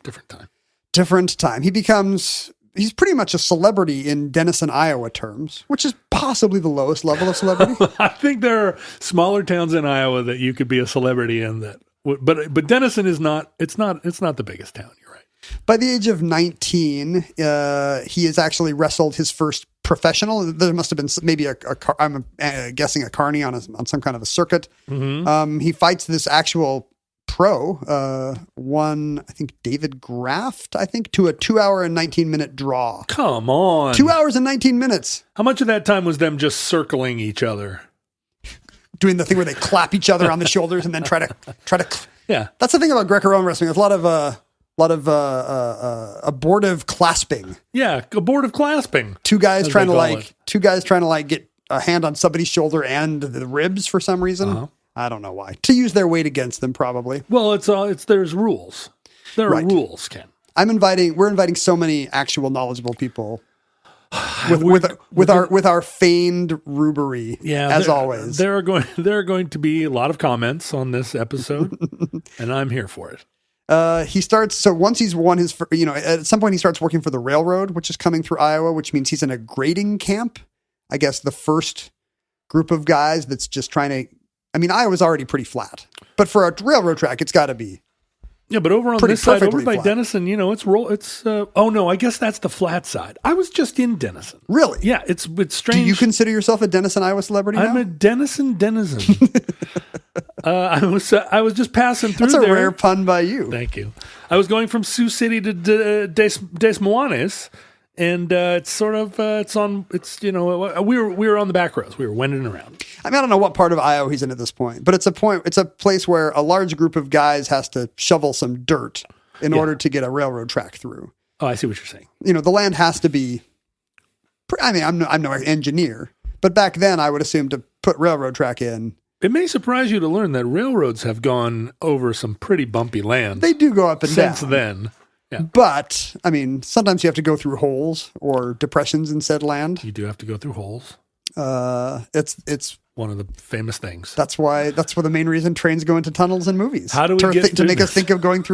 Different time. He's pretty much a celebrity in Denison, Iowa terms, which is possibly the lowest level of celebrity. I think there are smaller towns in Iowa that you could be a celebrity in but Denison is not. It's not the biggest town. You're right. By the age of 19, he has actually wrestled his first professional. There must have been maybe I'm guessing a carny on some kind of a circuit. He fights this actual pro, one, I think David Graft, to a 2 hour and 19-minute draw. Come on. 2 hours and 19 minutes. How much of that time was them just circling each other? Doing the thing where they clap each other on the shoulders and then try to. Yeah. That's the thing about Greco-Roman wrestling. There's a lot of abortive clasping. Yeah, abortive clasping. Two guys as trying they to call it. get a hand on somebody's shoulder and the ribs for some reason. I don't know why. To use their weight against them, probably. Well, there's rules. There are rules, Ken. We're inviting so many actual knowledgeable people with our feigned rubery. Yeah, as always. There are going to be a lot of comments on this episode, and I'm here for it. He starts. So once he's won his, at some point he starts working for the railroad, which is coming through Iowa, which means he's in a grading camp. I guess the first group of guys that's just trying to. I mean, Iowa's already pretty flat, but for a railroad track, it's got to be Yeah, but over on Pretty this side, over perfectly by flat. Denison, oh no, I guess that's the flat side. I was just in Denison. Really? Yeah, it's Do strange. you consider yourself a Denison, Iowa celebrity I'm now? a Denison denizen. I was just passing through That's a there. rare pun by you. Thank you. I was going from Sioux City to Des Moines, and it's sort of we were on the back roads. We were wending around. I mean, I don't know what part of Iowa he's in at this point, but it's a place where a large group of guys has to shovel some dirt in order to get a railroad track through. Oh, I see what you're saying. The land has to be. I mean, I'm no engineer, but back then I would assume to put railroad track in. It may surprise you to learn that railroads have gone over some pretty bumpy land. They do go up and down. Since then. Yeah. But, I mean, sometimes you have to go through holes or depressions in said land. You do have to go through holes. It's one of the famous things. That's why the main reason trains go into tunnels in movies. How do we to make us think of going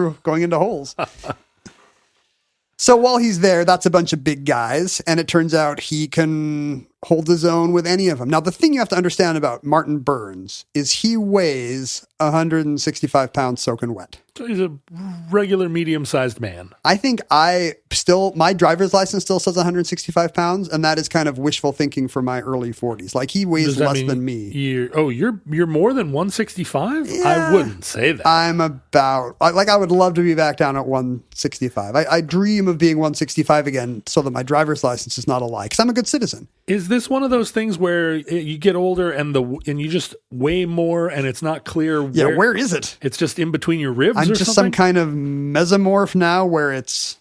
into holes? So while he's there, that's a bunch of big guys, and it turns out he can hold his own with any of them. Now, the thing you have to understand about Martin Burns is he weighs 165 pounds soaking wet. So he's a regular medium-sized man. I think my driver's license still says 165 pounds, and that is kind of wishful thinking for my early 40s. Like, he weighs less than me. You're more than 165? Yeah, I wouldn't say that. I'm about, I would love to be back down at 165. I dream of being 165 again so that my driver's license is not a lie, because I'm a good citizen. Is this one of those things where you get older and you just weigh more and it's not clear where is it? It's just in between your ribs I'm or just something? some kind of mesomorph now where it's,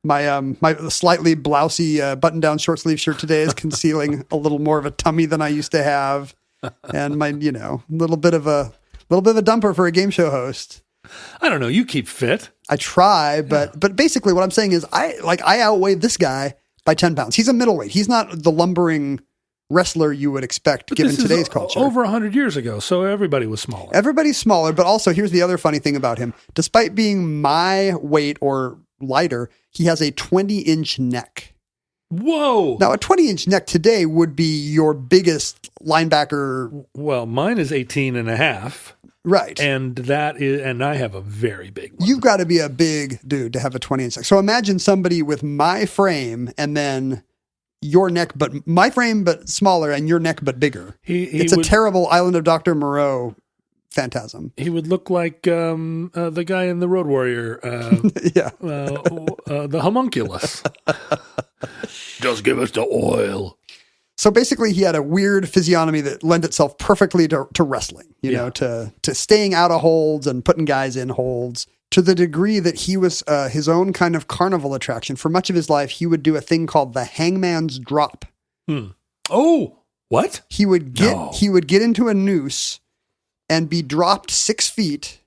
my slightly blousy button-down short sleeve shirt today is concealing a little more of a tummy than I used to have. And my, little bit of a dumper for a game show host. I don't know. You keep fit. I try, but basically what I'm saying is I outweigh this guy by 10 pounds. He's a middleweight. He's not the lumbering wrestler you would expect But given this is today's culture. Over 100 years ago, so everybody was smaller. Everybody's smaller, but also here's the other funny thing about him. Despite being my weight or lighter, he has a 20-inch neck. Whoa! Now, a 20-inch neck today would be your biggest linebacker. Well, mine is 18 and a half. Right. And I have a very big one. You've got to be a big dude to have a 20-inch neck. So imagine somebody with my frame and then your neck, but my frame, but smaller, and your neck, but bigger. It's a terrible Island of Dr. Moreau phantasm. He would look like the guy in the Road Warrior. The homunculus. Just give us the oil. So basically, he had a weird physiognomy that lent itself perfectly to wrestling, to staying out of holds and putting guys in holds, to the degree that he was his own kind of carnival attraction. For much of his life, he would do a thing called the hangman's drop. Oh, what? He would get into a noose and be dropped 6 feet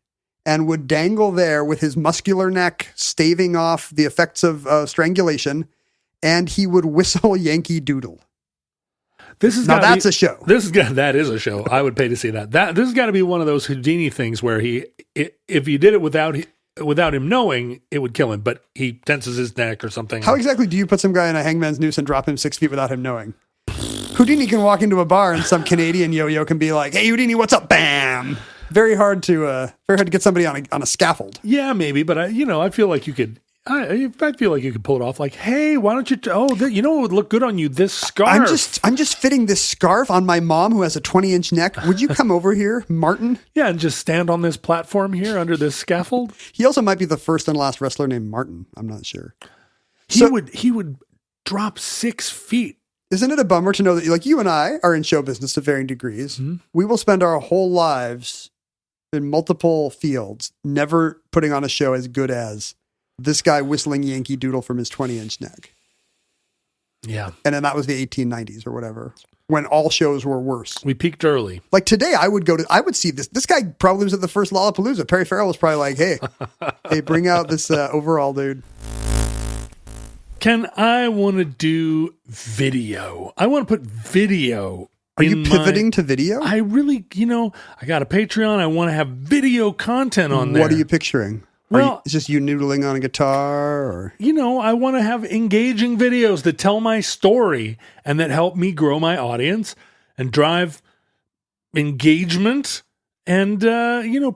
and would dangle there with his muscular neck staving off the effects of strangulation, and he would whistle Yankee Doodle. That's a show. That is a show. I would pay to see that. This has got to be one of those Houdini things where if you did it without him knowing, it would kill him, but he tenses his neck or something. How exactly do you put some guy in a hangman's noose and drop him 6 feet without him knowing? Houdini can walk into a bar and some Canadian yo-yo can be like, "Hey, Houdini, what's up?" Bam. Very hard to get somebody on a scaffold. Yeah, maybe, but I feel like you could. I feel like you could pull it off. Like, hey, why don't you? What would look good on you? This scarf. I'm just fitting this scarf on my mom who has a 20-inch neck. Would you come over here, Martin? Yeah, and just stand on this platform here under this scaffold. He also might be the first and last wrestler named Martin. I'm not sure. He would drop 6 feet. Isn't it a bummer to know that like you and I are in show business to varying degrees? Mm-hmm. We will spend our whole lives in multiple fields, never putting on a show as good as this guy whistling Yankee Doodle from his 20-inch neck. Yeah. And then that was the 1890s or whatever, when all shows were worse. We peaked early. Like today, I would see this. This guy probably was at the first Lollapalooza. Perry Farrell was probably like, hey, bring out this overall dude. I want to do video. I want to put video. Are you pivoting to video? I really, I got a Patreon. I want to have video content on there. What are you picturing? Well, it's just you noodling on a guitar or? I want to have engaging videos that tell my story and that help me grow my audience and drive engagement and,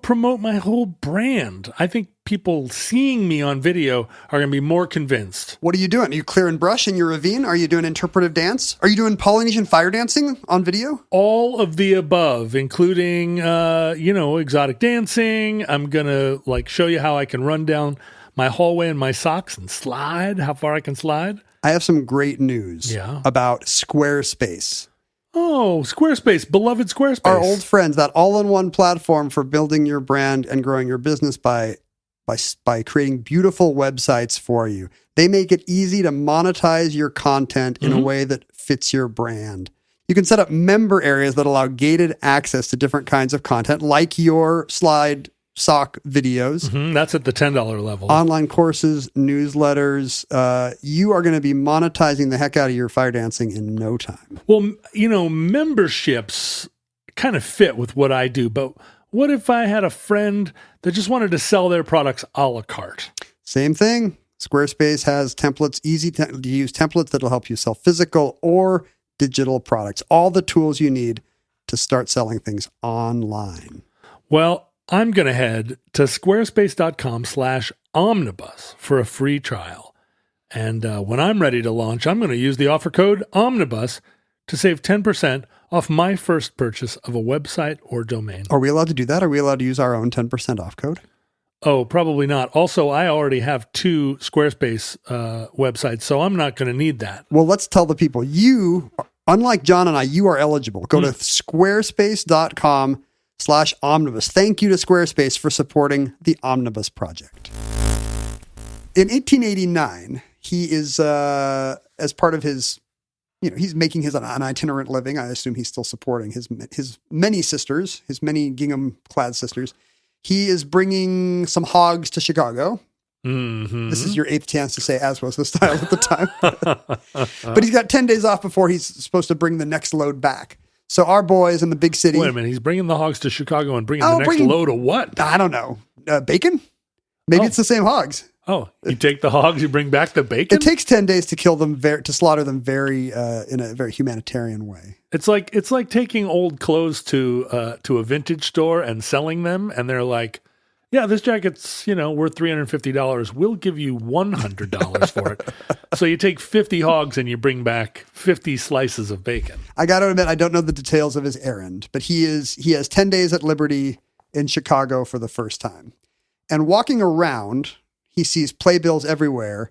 promote my whole brand. I think people seeing me on video are going to be more convinced. What are you doing? Are you clear and brush in your ravine? Are you doing interpretive dance? Are you doing Polynesian fire dancing on video? All of the above, including, exotic dancing. I'm going to show you how I can run down my hallway in my socks and slide, how far I can slide. I have some great news about Squarespace. Oh, Squarespace, beloved Squarespace. Our old friends, that all-in-one platform for building your brand and growing your business by creating beautiful websites for you. They make it easy to monetize your content in a way that fits your brand. You can set up member areas that allow gated access to different kinds of content, like your slide sock videos. That's at the $10 level. Online courses, newsletters. You are going to be monetizing the heck out of your fire dancing in no time. Well, memberships kind of fit with what I do, but what if I had a friend that just wanted to sell their products a la carte? Same thing. Squarespace has templates, easy to use templates that'll help you sell physical or digital products. All the tools you need to start selling things online. Well, I'm going to head to squarespace.com/omnibus for a free trial. And when I'm ready to launch, I'm going to use the offer code OMNIBUS to save 10% off my first purchase of a website or domain. Are we allowed to do that? Are we allowed to use our own 10% off code? Oh, probably not. Also, I already have 2 Squarespace websites, so I'm not going to need that. Well, let's tell the people. You, unlike John and I, you are eligible. Go to squarespace.com/omnibus. Thank you to Squarespace for supporting the Omnibus Project. In 1889, he is, as part of his, he's making an itinerant living. I assume he's still supporting his many sisters, his many gingham-clad sisters. He is bringing some hogs to Chicago. Mm-hmm. This is your 8th chance to say as was the style at the time. But he's got 10 days off before he's supposed to bring the next load back. So our boy is in the big city. Wait a minute. He's bringing the hogs to Chicago and bringing the next load of what? I don't know. Bacon? Maybe it's the same hogs. Oh, you take the hogs, you bring back the bacon? It takes 10 days to kill them, to slaughter them in a very humanitarian way. It's like taking old clothes to a vintage store and selling them, and they're like, yeah, this jacket's, worth $350. We'll give you $100 for it. So you take 50 hogs and you bring back 50 slices of bacon. I got to admit, I don't know the details of his errand, but he has 10 days at liberty in Chicago for the first time. And walking around, he sees playbills everywhere.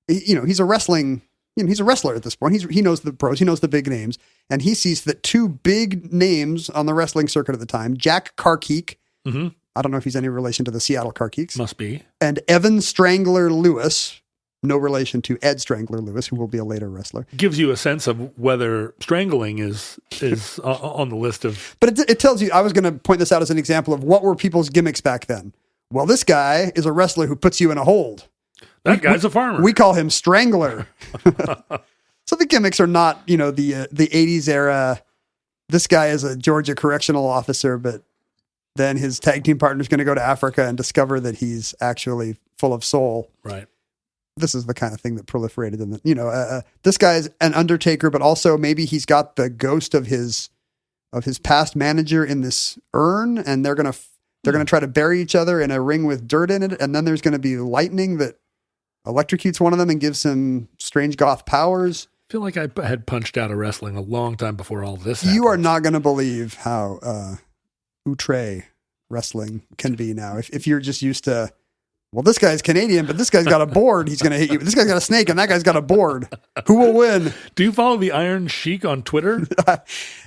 He's a wrestler at this point. He knows the pros. He knows the big names. And he sees that 2 big names on the wrestling circuit at the time, Jack Carkeek. Mm-hmm. I don't know if he's any relation to the Seattle Carkeeks. Must be. And Evan Strangler Lewis. No relation to Ed Strangler Lewis, who will be a later wrestler. Gives you a sense of whether strangling is on the list of... But it tells you, I was going to point this out as an example of what were people's gimmicks back then. Well, this guy is a wrestler who puts you in a hold. That guy's a farmer. We call him Strangler. So the gimmicks are not, the 80s era. This guy is a Georgia correctional officer, but then his tag team partner is going to go to Africa and discover that he's actually full of soul. Right. This is the kind of thing that proliferated in the, this guy's an undertaker, but also maybe he's got the ghost of his past manager in this urn, and they're going to try to bury each other in a ring with dirt in it. And then there's going to be lightning that electrocutes one of them and gives him strange goth powers. I feel like I had punched out of wrestling a long time before all this happened. You are not going to believe how outre wrestling can be now. If you're just used to, well, this guy's Canadian, but this guy's got a board. He's going to hit you. This guy's got a snake and that guy's got a board. Who will win? Do you follow the Iron Sheik on Twitter?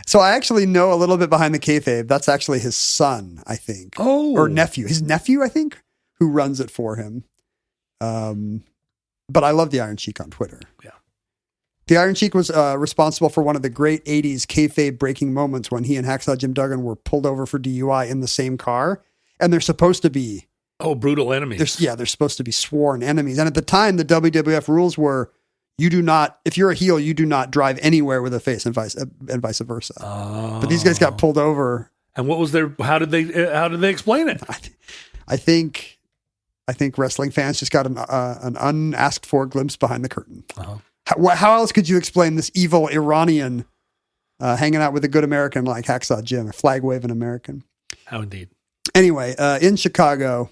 So I actually know a little bit behind the kayfabe. That's actually his son, I think. Oh. Or nephew. His nephew, I think, who runs it for him. But I love the Iron Sheik on Twitter. Yeah. The Iron Sheik was responsible for one of the great 80s kayfabe breaking moments when he and Hacksaw Jim Duggan were pulled over for DUI in the same car. And they're supposed to be... Oh, brutal enemies. They're supposed to be sworn enemies. And at the time, the WWF rules were, if you're a heel, you do not drive anywhere with a face and vice versa. Oh. But these guys got pulled over. And what was how did they explain it? I think wrestling fans just got an unasked for glimpse behind the curtain. Uh-huh. How else could you explain this evil Iranian hanging out with a good American like Hacksaw Jim, a flag waving American? How indeed. Anyway, in Chicago,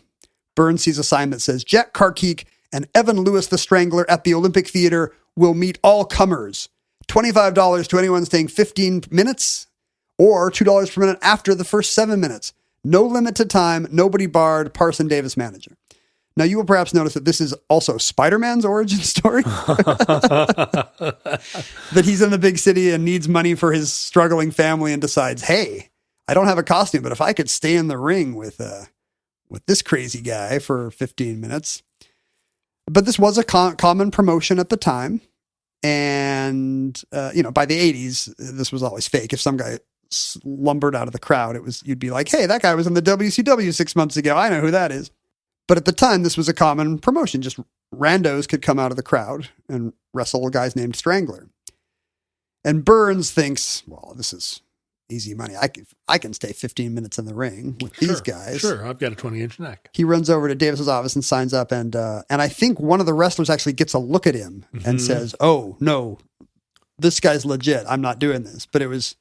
Burns sees a sign that says, Jack Carkeek and Evan Lewis the Strangler at the Olympic Theater will meet all comers. $25 to anyone staying 15 minutes or $2 per minute after the first 7 minutes. No limit to time, nobody barred, Parson Davis manager. Now, you will perhaps notice that this is also Spider-Man's origin story. That he's in the big city and needs money for his struggling family and decides, hey, I don't have a costume, but if I could stay in the ring with this crazy guy for 15 minutes. But this was a common promotion at the time. And, by the 80s, this was always fake. If some guy lumbered out of the crowd, you'd be like, hey, that guy was in the WCW 6 months ago. I know who that is. But at the time, this was a common promotion. Just randos could come out of the crowd and wrestle guys named Strangler. And Burns thinks, well, this is easy money. I can stay 15 minutes in the ring with these guys. Sure, I've got a 20-inch neck. He runs over to Davis's office and signs up. And I think one of the wrestlers actually gets a look at him and says, oh, no, this guy's legit. I'm not doing this. But it was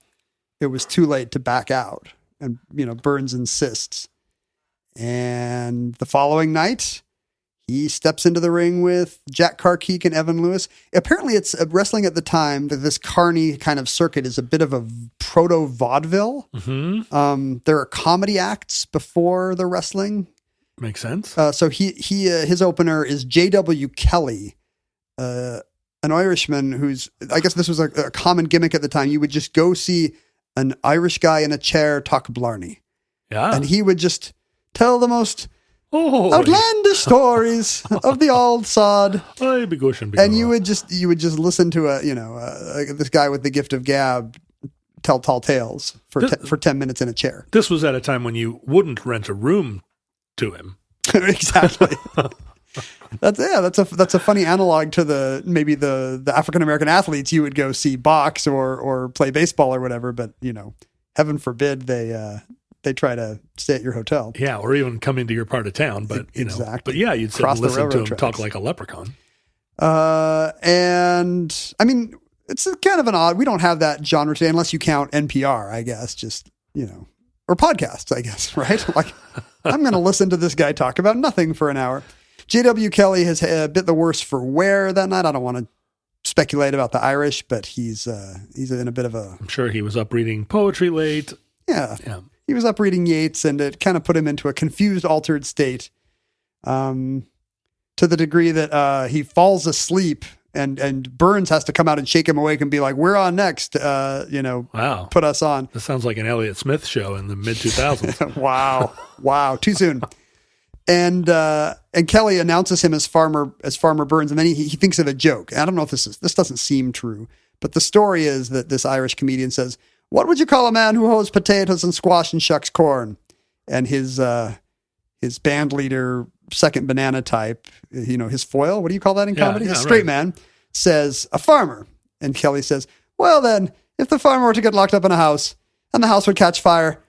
too late to back out. And, Burns insists. And the following night, he steps into the ring with Jack Carkeek and Evan Lewis. Apparently, it's wrestling at the time that this carny kind of circuit is a bit of a proto-vaudeville. Mm-hmm. There are comedy acts before the wrestling. Makes sense. So his opener is J.W. Kelly, an Irishman who's, I guess this was a common gimmick at the time. You would just go see an Irish guy in a chair talk blarney. Yeah. And he would just tell the most outlandish stories of the old sod. And you would just listen to this guy with the gift of gab tell tall tales for 10 minutes in a chair. This was at a time when you wouldn't rent a room to him. Exactly. That's a funny analog to the African American athletes you would go see box or play baseball or whatever, but heaven forbid they try to stay at your hotel. Yeah, or even come into your part of town. But exactly. But yeah, you'd sit and listen to him talk like a leprechaun. And I mean, it's kind of an odd. We don't have that genre today unless you count NPR, I guess. Just or podcasts, I guess. Right? Like, I'm going to listen to this guy talk about nothing for an hour. J.W. Kelly has a bit the worse for wear that night. I don't want to speculate about the Irish, but he's in a bit of a. I'm sure he was up reading poetry late. Yeah. He was up reading Yeats, and it kind of put him into a confused, altered state, to the degree that he falls asleep, and Burns has to come out and shake him awake and be like, "We're on next." Wow, put us on. This sounds like an Elliott Smith show in the mid 2000s. Wow, too soon. And Kelly announces him as Farmer Burns, and then he thinks of a joke. I don't know if this doesn't seem true, but the story is that this Irish comedian says, "What would you call a man who hoes potatoes and squash and shucks corn?" And his band leader, second banana type, his foil, what do you call that in comedy? His straight man says, "A farmer." And Kelly says, "Well then, if the farmer were to get locked up in a house and the house would catch fire,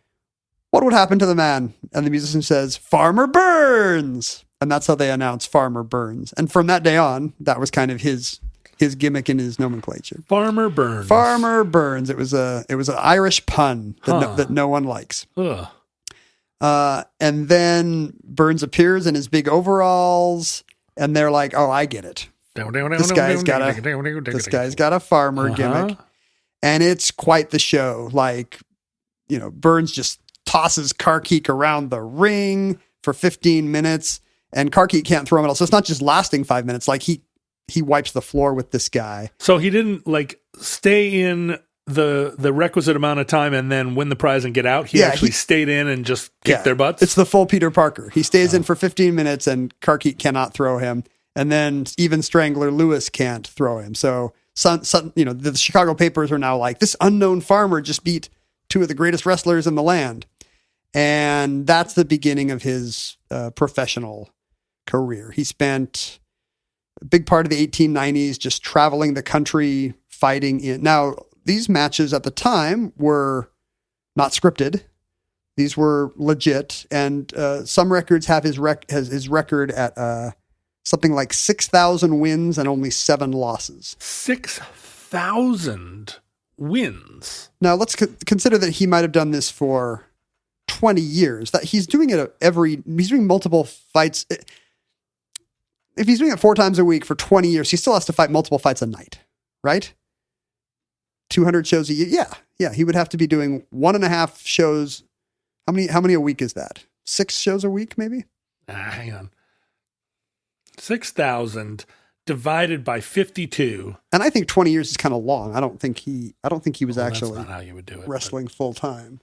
what would happen to the man?" And the musician says, "Farmer Burns." And that's how they announce Farmer Burns. And from that day on, that was kind of his gimmick in his nomenclature. Farmer Burns. Farmer Burns. It was an Irish pun that no one likes. Ugh. And then Burns appears in his big overalls, and they're like, "Oh, I get it. This guy's got a farmer gimmick." And it's quite the show. Like, Burns just tosses Carkeek around the ring for 15 minutes, and Carkeek can't throw him at all. So it's not just lasting 5 minutes. Like, he wipes the floor with this guy. So he didn't stay in the requisite amount of time and then win the prize and get out. He stayed in and just kicked their butts. It's the full Peter Parker. He stays in for 15 minutes and Carkeek cannot throw him. And then even Strangler Lewis can't throw him. So the Chicago papers are now like, this unknown farmer just beat two of the greatest wrestlers in the land. And that's the beginning of his professional career. He spent a big part of the 1890s just traveling the country, fighting in. Now, these matches at the time were not scripted. These were legit. And some records have his record at something like 6,000 wins and only 7 losses. 6,000 wins? Now, let's consider that he might have done this for 20 years. That he's doing it he's doing multiple fights. If he's doing it 4 times a week for 20 years, he still has to fight multiple fights a night, right? 200 shows a year. Yeah. He would have to be doing 1.5 shows. How many a week is that? 6 shows a week, maybe? Hang on. 6,000 divided by 52. And I think 20 years is kind of long. I don't think he was actually that's not how you would do it, wrestling full time.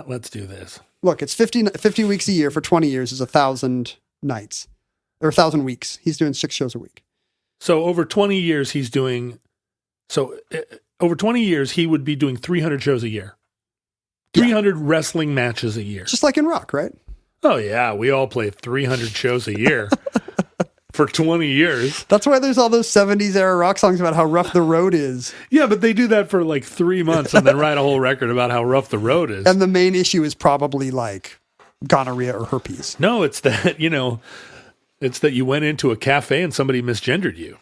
Let's do this. Look, it's 50 weeks a year for 20 years is 1,000 nights or 1,000 weeks. He's doing 6 shows a week. So over 20 years, over 20 years, he would be doing 300 shows a year. 300 wrestling matches a year. Just like in rock, right? Oh, yeah. We all play 300 shows a year for 20 years. That's why there's all those 70s era rock songs about how rough the road is. Yeah, but they do that for like 3 months and then write a whole record about how rough the road is. And the main issue is probably like gonorrhea or herpes. No, it's that, it's that you went into a cafe and somebody misgendered you.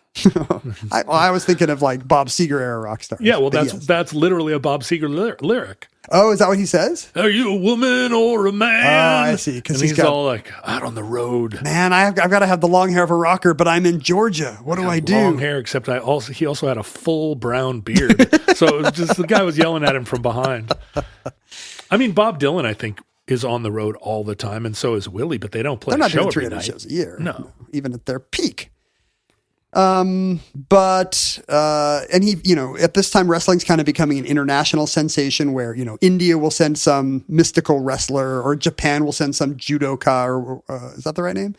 I was thinking of like Bob Seger era rock stars. Yeah, well, that's literally a Bob Seger lyric. Oh, is that what he says? Are you a woman or a man? Oh, I see. Because he's all like out on the road. Man, I've got to have the long hair of a rocker, but I'm in Georgia. What do I do? Long hair, except he also had a full brown beard. So it was just the guy was yelling at him from behind. I mean, Bob Dylan, I think, is on the road all the time, and so is Willie, but they don't play. They're not a show doing 300 every night. shows a year. No, even at their peak. And he, at this time, wrestling's kind of becoming an international sensation where, India will send some mystical wrestler or Japan will send some judoka or, is that the right name?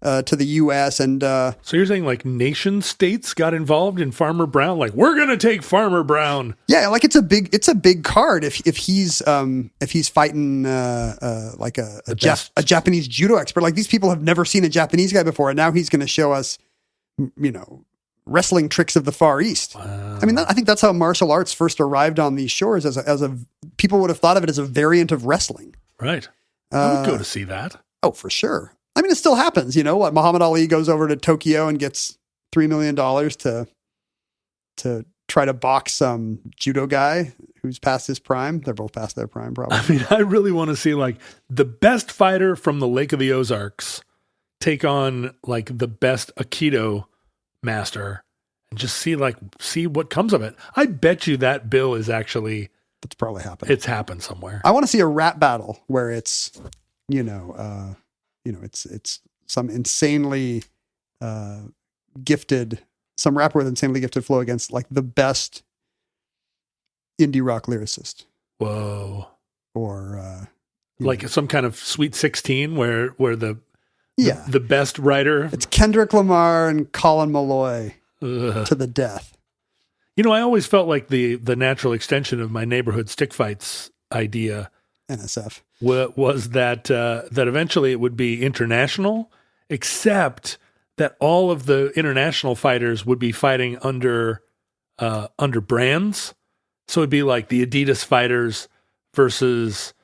To the U.S. And so you're saying like nation states got involved in Farmer Brown? Like, we're going to take Farmer Brown. Yeah, like it's a big card if he's fighting like a Japanese judo expert. Like these people have never seen a Japanese guy before, and now he's going to show us, wrestling tricks of the Far East. Wow. I mean, I think that's how martial arts first arrived on these shores as a people would have thought of it as a variant of wrestling. Right. I would go to see that. Oh, for sure. I mean, it still happens. Muhammad Ali goes over to Tokyo and gets $3 million to try to box some judo guy who's past his prime. They're both past their prime, probably. I mean, I really want to see like the best fighter from the Lake of the Ozarks take on like the best Aikido master and just see what comes of it. I bet you that bill is actually that's probably happened. It's happened somewhere. I want to see a rap battle where it's it's some insanely gifted, some rapper with insanely gifted flow against like the best indie rock lyricist. Whoa. Or like some kind of Sweet 16 where the best writer. It's Kendrick Lamar and Colin Malloy to the death. I always felt like the natural extension of my neighborhood stick fights idea, NSF, was that eventually it would be international, except that all of the international fighters would be fighting under brands. So it'd be like the Adidas fighters versus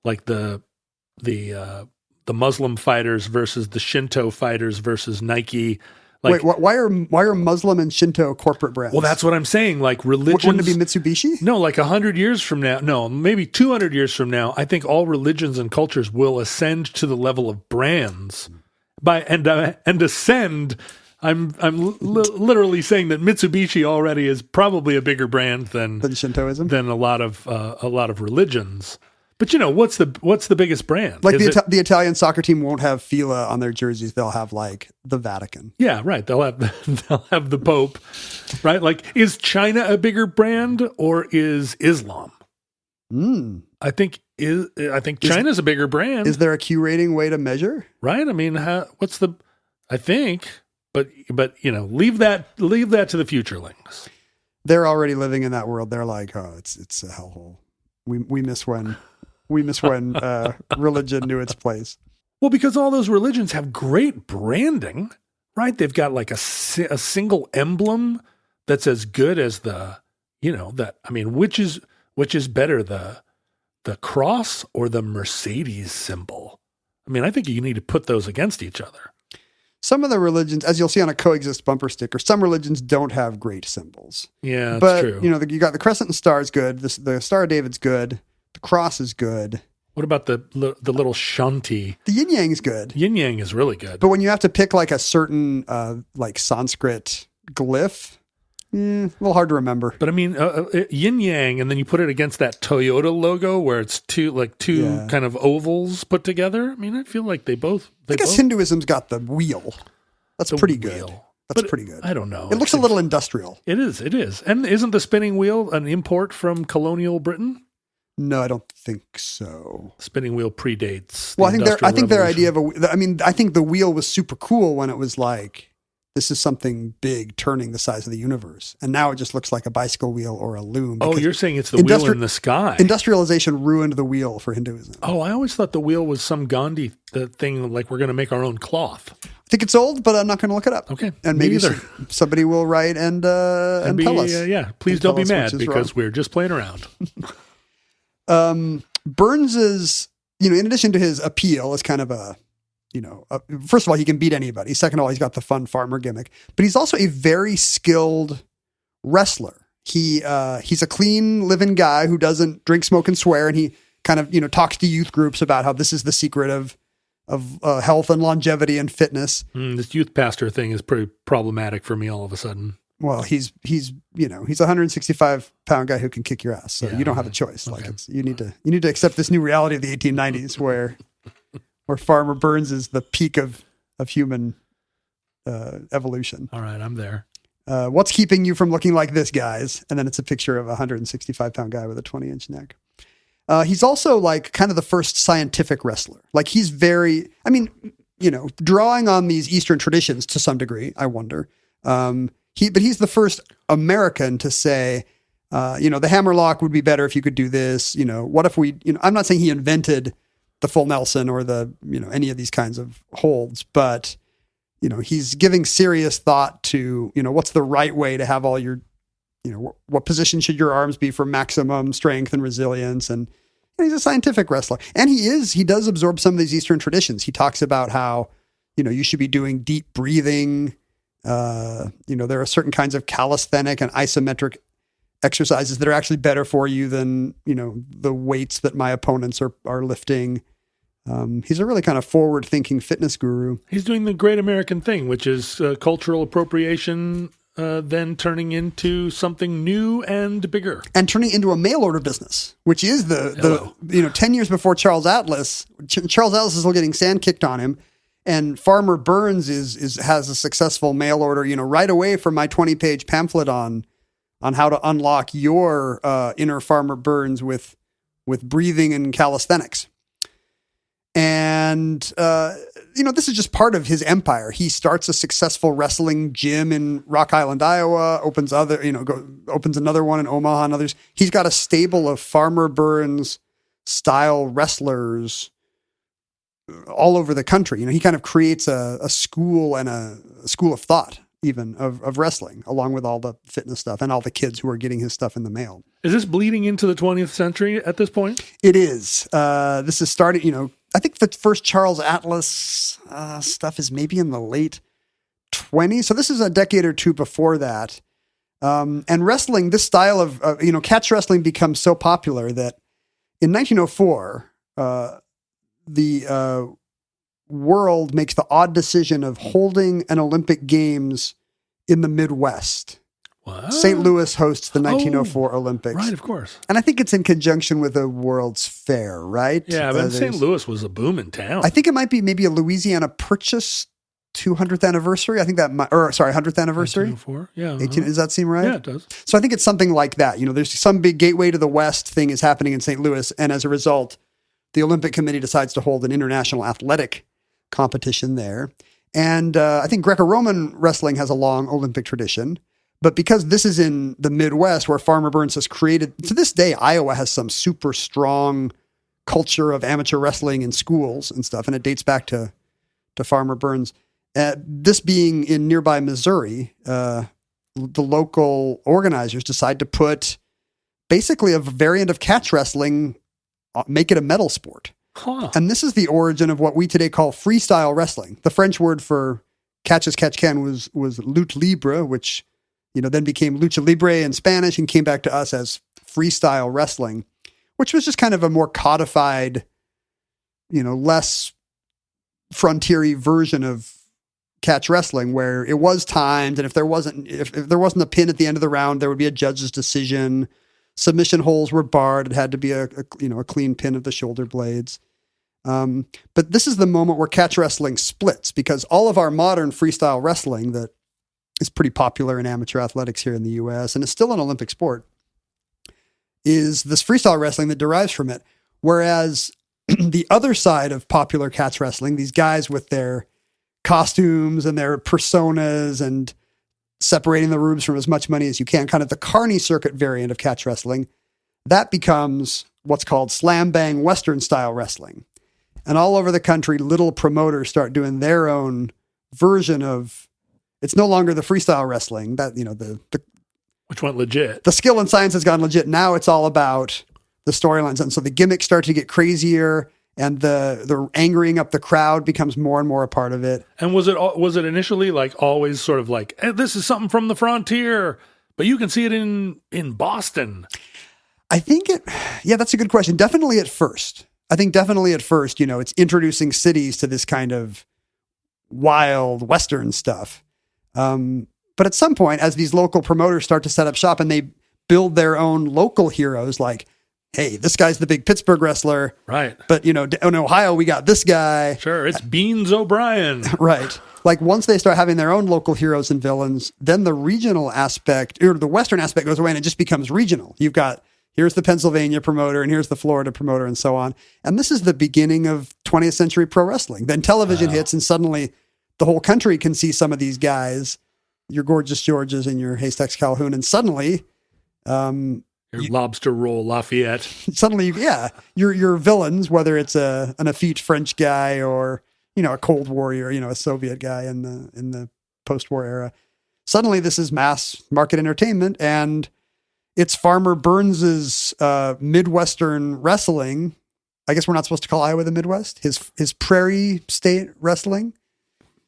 like the Muslim fighters versus the Shinto fighters versus Nike. Like, wait, why are Muslim and Shinto corporate brands? Well, that's what I'm saying. Like religions. Wouldn't it be Mitsubishi? No, like 100 years from now. No, maybe 200 years from now. I think all religions and cultures will ascend to the level of brands. And ascend. I'm literally saying that Mitsubishi already is probably a bigger brand than Shintoism, than a lot of religions. But what's the biggest brand? Like the Italian soccer team won't have Fila on their jerseys; they'll have like the Vatican. Yeah, right. They'll have the Pope, right? Like, is China a bigger brand or is Islam? I think China's a bigger brand. Is there a Q rating way to measure? Right. I mean, I think, but leave that to the futurelings. They're already living in that world. They're like, oh, it's a hellhole. We miss when religion knew its place. Well, because all those religions have great branding, right? They've got like a single emblem that's as good as which is better, the cross or the Mercedes symbol? I mean, I think you need to put those against each other. Some of the religions, as you'll see on a Coexist bumper sticker, some religions don't have great symbols. Yeah, that's but, true. You got the crescent and star is good. The Star of David's good. The cross is good. What about the little shanti? The yin yang is good. Yin yang is really good. But when you have to pick like a certain like Sanskrit glyph, a little hard to remember. But I mean, yin yang, and then you put it against that Toyota logo where it's two kind of ovals put together. I mean, I feel like they both. I guess Hinduism's got the wheel. That's pretty good. That's pretty good. I don't know. It looks a little industrial. It is. And isn't the spinning wheel an import from colonial Britain? No, I don't think so. Spinning wheel predates. Well, I think their idea of I think the wheel was super cool when it was like, this is something big turning the size of the universe. And now it just looks like a bicycle wheel or a loom. Oh, you're saying it's the wheel in the sky. Industrialization ruined the wheel for Hinduism. Oh, I always thought the wheel was some Gandhi thing, like we're going to make our own cloth. I think it's old, but I'm not going to look it up. Okay. And maybe somebody will write and tell us. Please don't be mad because we're just playing around. Burns's, in addition to his appeal as kind of first of all, he can beat anybody. Second of all, he's got the fun farmer gimmick, but he's also a very skilled wrestler. He's a clean living guy who doesn't drink, smoke, and swear. And he kind of, talks to youth groups about how this is the secret of health and longevity and fitness. This youth pastor thing is pretty problematic for me all of a sudden. Well, he's a 165-pound guy who can kick your ass. So you don't have a choice. Okay. Like you need to accept this new reality of the 1890s where Farmer Burns is the peak of human evolution. All right, I'm there. What's keeping you from looking like this, guys? And then it's a picture of a 165-pound guy with a 20-inch neck. He's also like kind of the first scientific wrestler. Like he's very, drawing on these Eastern traditions to some degree, I wonder. But he's the first American to say, the hammerlock would be better if you could do this. What if we, I'm not saying he invented the full Nelson or the, any of these kinds of holds, but, he's giving serious thought to, what's the right way to have all your, what position should your arms be for maximum strength and resilience. And he's a scientific wrestler. And he does absorb some of these Eastern traditions. He talks about how, you should be doing deep breathing. There are certain kinds of calisthenic and isometric exercises that are actually better for you than, the weights that my opponents are lifting. He's a really kind of forward-thinking fitness guru. He's doing the great American thing, which is cultural appropriation, then turning into something new and bigger. And turning into a mail order business, which is the 10 years before Charles Atlas. Charles Atlas is still getting sand kicked on him. And Farmer Burns has a successful mail order, right away from my 20-page pamphlet on how to unlock your inner Farmer Burns with breathing and calisthenics. And, this is just part of his empire. He starts a successful wrestling gym in Rock Island, Iowa, opens another one in Omaha and others. He's got a stable of Farmer Burns style wrestlers all over the country. He kind of creates a school and a school of thought even of wrestling, along with all the fitness stuff and all the kids who are getting his stuff in the mail. Is this bleeding into the 20th century at this point? It is. This is starting, I think the first Charles Atlas stuff is maybe in the late 20s. So this is a decade or two before that. And wrestling, this style of, catch wrestling becomes so popular that in 1904, the world makes the odd decision of holding an Olympic Games in the Midwest. What? St. Louis hosts the 1904 Olympics. Right, of course. And I think it's in conjunction with the World's Fair, right? Yeah, but St. Louis was a booming town. I think it might be maybe a Louisiana Purchase 200th anniversary. I think that 100th anniversary. 1904, yeah. 18, does that seem right? Yeah, it does. So I think it's something like that. There's some big gateway to the West thing is happening in St. Louis. And as a result, the Olympic Committee decides to hold an international athletic competition there. And I think Greco-Roman wrestling has a long Olympic tradition. But because this is in the Midwest where Farmer Burns has created, to this day, Iowa has some super strong culture of amateur wrestling in schools and stuff. And it dates back to Farmer Burns. This being in nearby Missouri, the local organizers decide to put basically a variant of catch wrestling, make it a medal sport. Huh. And this is the origin of what we today call freestyle wrestling. The French word for catch as catch can was lutte libre, which then became lucha libre in Spanish and came back to us as freestyle wrestling, which was just kind of a more codified less frontier-y version of catch wrestling, where it was timed, and if there wasn't a pin at the end of the round, there would be a judge's decision. Submission holes were barred. It had to be a clean pin of the shoulder blades. But this is the moment where catch wrestling splits, because all of our modern freestyle wrestling that is pretty popular in amateur athletics here in the U.S. and is still an Olympic sport is this freestyle wrestling that derives from it. Whereas the other side of popular catch wrestling, these guys with their costumes and their personas and separating the rooms from as much money as you can, kind of the carny circuit variant of catch wrestling, that becomes what's called slam bang Western style wrestling. And all over the country, little promoters start doing their own version of, it's no longer the freestyle wrestling that, which went legit. The skill and science has gone legit. Now it's all about the storylines. And so the gimmicks start to get crazier, and the angering up the crowd becomes more and more a part of it. And was it initially like always sort of like, hey, this is something from the frontier, but you can see it in Boston? I think that's a good question. Definitely at first, it's introducing cities to this kind of wild Western stuff. But at some point, as these local promoters start to set up shop and they build their own local heroes, like, hey, this guy's the big Pittsburgh wrestler. Right. But, in Ohio, we got this guy. Sure, it's Beans O'Brien. Right. Like, once they start having their own local heroes and villains, then the regional aspect, or the Western aspect goes away, and it just becomes regional. You've got, here's the Pennsylvania promoter, and here's the Florida promoter, and so on. And this is the beginning of 20th century pro wrestling. Then television hits, and suddenly the whole country can see some of these guys, your Gorgeous Georges and your Haystacks Calhoun, and suddenly... your Lobster Roll Lafayette. Suddenly, your villains, whether it's an effete French guy or, a Cold Warrior, a Soviet guy in the post-war era. Suddenly this is mass market entertainment, and it's Farmer Burns's Midwestern wrestling. I guess we're not supposed to call Iowa the Midwest. His prairie state wrestling.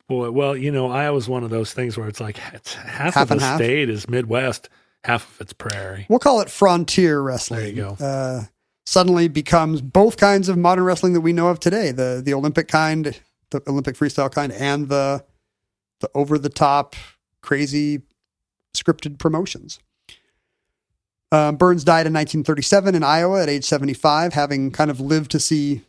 Boy, well, Iowa's one of those things where it's like half of the state is Midwest. Half of it's prairie. We'll call it frontier wrestling. There you go. Suddenly becomes both kinds of modern wrestling that we know of today. The Olympic kind, the Olympic freestyle kind, and the over-the-top, crazy, scripted promotions. Burns died in 1937 in Iowa at age 75, having kind of lived to see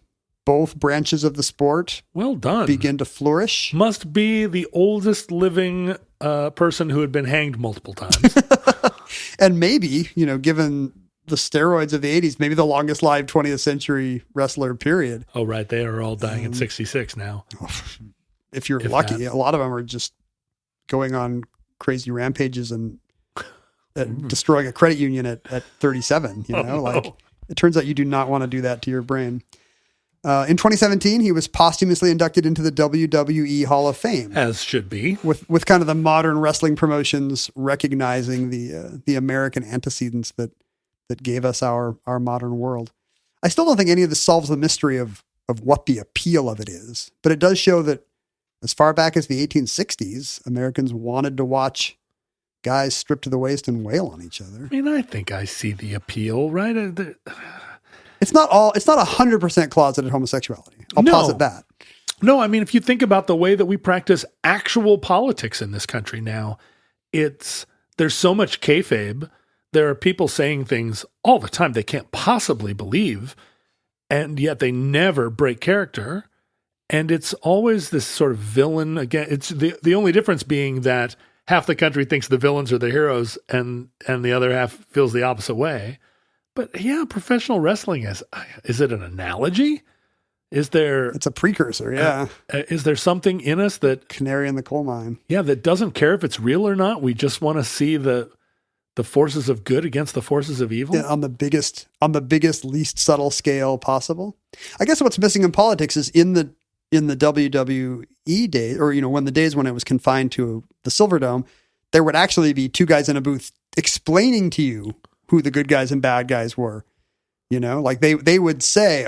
both branches of the sport begin to flourish. Must be the oldest living person who had been hanged multiple times. And maybe, given the steroids of the 80s, maybe the longest lived 20th century wrestler, period. Oh, right. They are all dying at 66 now. If you're lucky. A lot of them are just going on crazy rampages and destroying a credit union at 37. It turns out you do not want to do that to your brain. In 2017, he was posthumously inducted into the WWE Hall of Fame, as should be, with kind of the modern wrestling promotions recognizing the American antecedents that gave us our modern world. I still don't think any of this solves the mystery of what the appeal of it is, but it does show that as far back as the 1860s, Americans wanted to watch guys stripped to the waist and wail on each other. I mean, I think I see the appeal, right? It's not 100% closeted homosexuality. I'll posit that. No, I mean, if you think about the way that we practice actual politics in this country now, there's so much kayfabe. There are people saying things all the time they can't possibly believe, and yet they never break character. And it's always this sort of villain. Again, it's the only difference being that half the country thinks the villains are the heroes, and the other half feels the opposite way. But yeah, professional wrestling is it an analogy? It's a precursor, yeah. Is there something in us that... Canary in the coal mine. Yeah, that doesn't care if it's real or not. We just want to see the forces of good against the forces of evil? Yeah, on the biggest, least subtle scale possible. I guess what's missing in politics is in the WWE days, or, when the days when it was confined to the Silverdome, there would actually be two guys in a booth explaining to you who the good guys and bad guys were. Like they would say,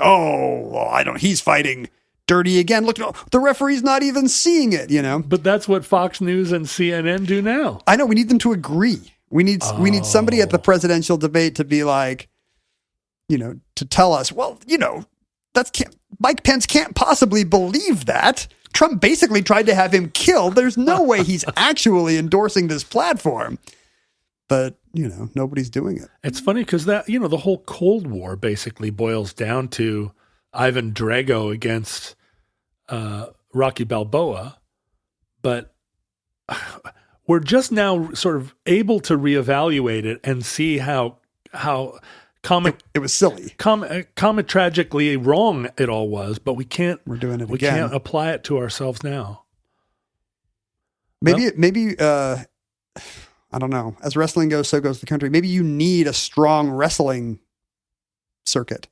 he's fighting dirty again. Look, no, the referee's not even seeing it, But that's what Fox News and CNN do now. I know, we need them to agree. We need somebody at the presidential debate to be like, to tell us, Mike Pence can't possibly believe that. Trump basically tried to have him killed. There's no way he's actually endorsing this platform. But, nobody's doing it. It's funny because the whole Cold War basically boils down to Ivan Drago against Rocky Balboa. But we're just now sort of able to reevaluate it and see how it was silly. Comic tragically wrong it all was, but we can't. We're doing it we again. We can't apply it to ourselves now. Maybe. I don't know. As wrestling goes, so goes the country. Maybe you need a strong wrestling circuit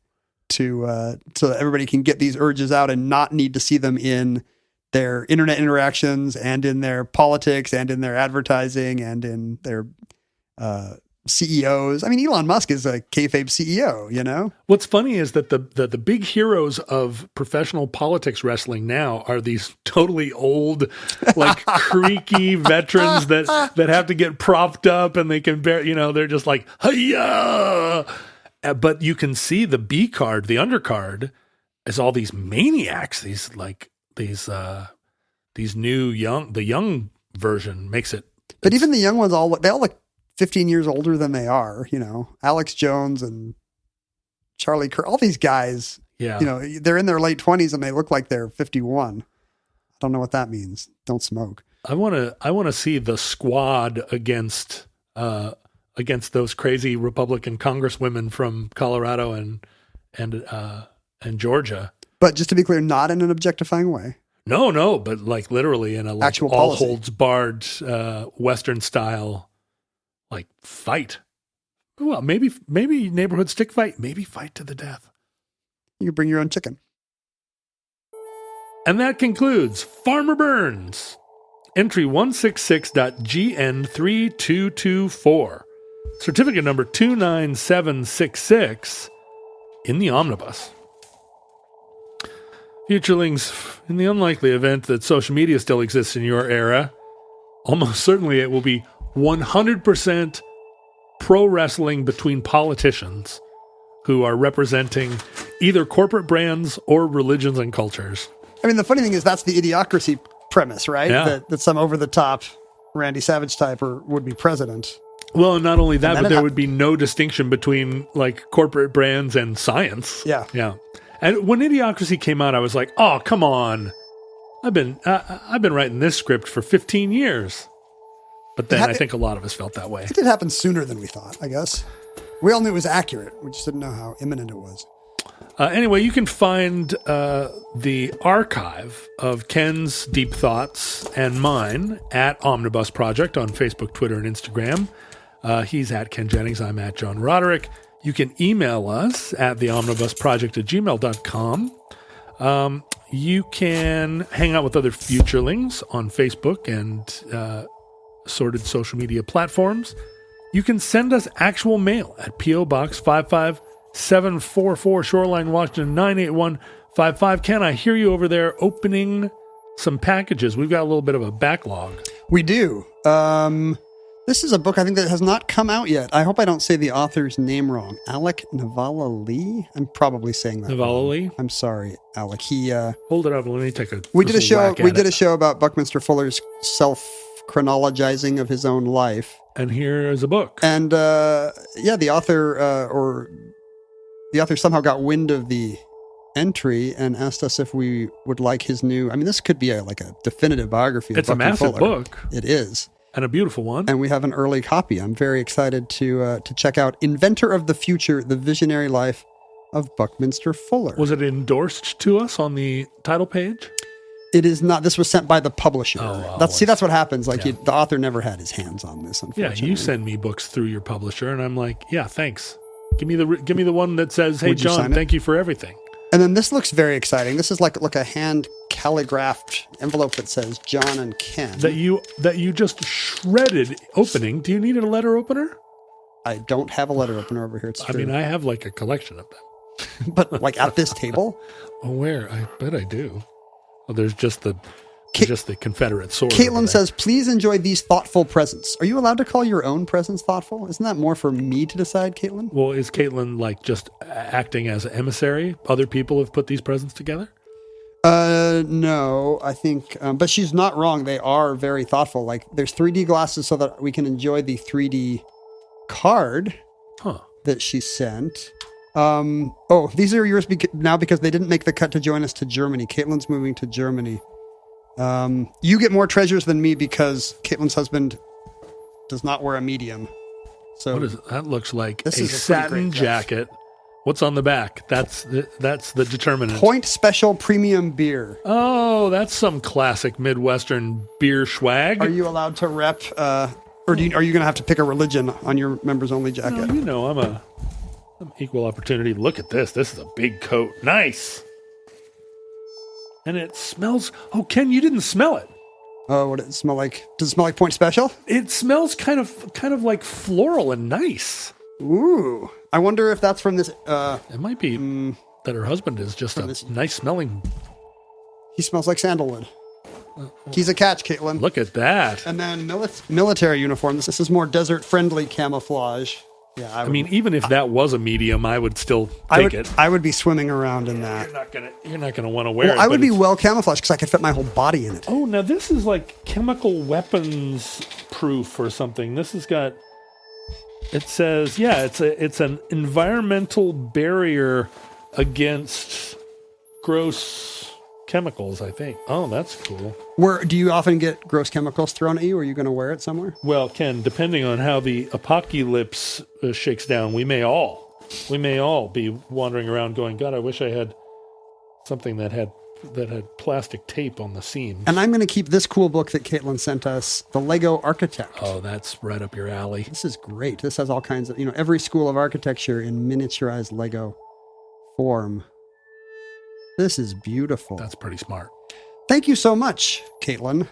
so that everybody can get these urges out and not need to see them in their internet interactions and in their politics and in their advertising and in their CEOs. I mean, Elon Musk is a kayfabe CEO, What's funny is that the big heroes of professional politics wrestling now are these totally old, like creaky veterans that have to get propped up and they can bear, they're just like, hiya! But you can see the B card, the undercard, is all these maniacs, the young version makes it. But even the young ones, they all look 15 years older than they are, Alex Jones and Charlie Kirk, all these guys, they're in their late 20s and they look like they're 51. I don't know what that means. Don't smoke. I want to see the squad against those crazy Republican congresswomen from Colorado and Georgia. But just to be clear, not in an objectifying way. No, but like literally in a actual all policy. holds barred Western style fight. Well, maybe neighborhood stick fight, maybe fight to the death. You bring your own chicken. And that concludes Farmer Burns, entry 166.GN3224, certificate number 29766 in the omnibus. Futurelings, in the unlikely event that social media still exists in your era, almost certainly it will be 100% pro wrestling between politicians who are representing either corporate brands or religions and cultures. I mean, the funny thing is that's the idiocracy premise, right? Yeah. That some over-the-top Randy Savage type would be president. Well, not only that, but there would happened. be no distinction between corporate brands and science. Yeah. Yeah. And when Idiocracy came out, I was like, oh, come on. I've been writing this script for 15 years. But then I think a lot of us felt that way. It did happen sooner than we thought, I guess. We all knew it was accurate. We just didn't know how imminent it was. Anyway, you can find the archive of Ken's deep thoughts and mine at Omnibus Project on Facebook, Twitter, and Instagram. He's at Ken Jennings. I'm at John Roderick. You can email us at theomnibusproject@gmail.com. You can hang out with other futurelings on Facebook and assorted social media platforms. You can send us actual mail at P.O. Box 55744, Shoreline, Washington 98155. Ken, I hear you over there opening some packages. We've got a little bit of a backlog. We do. This is a book I think that has not come out yet. I hope I don't say the author's name wrong. Alec Navala Lee? I'm probably saying that Navala wrong. Lee? I'm sorry, Alec. Hold it up. Let me take a We did a show. whack at We did it. a show about Buckminster Fuller's self-chronologizing of his own life. And here is a book. And the author somehow got wind of the entry and asked us if we would like his new. I mean, this could be a definitive biography of It's a Buckminster massive Fuller. book. It is. And a beautiful one. And we have an early copy. I'm very excited to check out Inventor of the Future, The Visionary Life of Buckminster Fuller. Was it endorsed to us on the title page? It is not. This was sent by the publisher. Oh, that's what happens. The author never had his hands on this, Yeah, unfortunately. you send me books through your publisher, and I'm like, yeah, thanks. Give me the one that says, "Hey, Would you John, sign it? thank you for everything." And then this looks very exciting. This is like a hand calligraphed envelope that says John and Ken. That you just shredded opening. Do you need a letter opener? I don't have a letter opener over here. It's I true. mean, I have a collection of them. but at this table, Oh, where? I bet I do. Well, there's just the just the Confederate sword. Caitlin says, please enjoy these thoughtful presents. Are you allowed to call your own presents thoughtful? Isn't that more for me to decide, Caitlin? Well, is Caitlin like just acting as an emissary? Other people have put these presents together? No, I think, but she's not wrong. They are very thoughtful. Like there's 3D glasses so that we can enjoy the 3D card that she sent. These are yours now because they didn't make the cut to join us to Germany. Caitlin's moving to Germany. You get more treasures than me because Caitlin's husband does not wear a medium. So what is it? That looks like this a is a satin jacket. What's on the back? That's the determinant. Point Special Premium Beer. Oh, that's some classic Midwestern beer swag. Are you allowed to rep, or are you going to have to pick a religion on your members only jacket? No, I'm equal opportunity. Look at this. This is a big coat. Nice. And it smells. Oh, Ken, you didn't smell it. Oh, what does it smell like? Does it smell like Point Special? It smells kind of like floral and nice. Ooh. I wonder if that's from this. It might be that her husband is just a nice smelling. He smells like sandalwood. He's a catch, Caitlin. Look at that. And then military uniform. This is more desert-friendly camouflage. Yeah, I mean, even if that was a medium, I would still take it. I would be swimming around in that. You're not gonna want to wear it. I would be well camouflaged because I could fit my whole body in it. Oh, now this is like chemical weapons proof or something. This has got. It says, it's an environmental barrier against gross chemicals, I think. Oh, that's cool. Do you often get gross chemicals thrown at you? Or are you going to wear it somewhere? Well, Ken, depending on how the apocalypse shakes down, we may all be wandering around going, God, I wish I had something that had plastic tape on the seams. And I'm going to keep this cool book that Caitlin sent us, The Lego Architect. Oh, that's right up your alley. This is great. This has all kinds of, every school of architecture in miniaturized Lego form. This is beautiful. That's pretty smart. Thank you so much, Caitlin.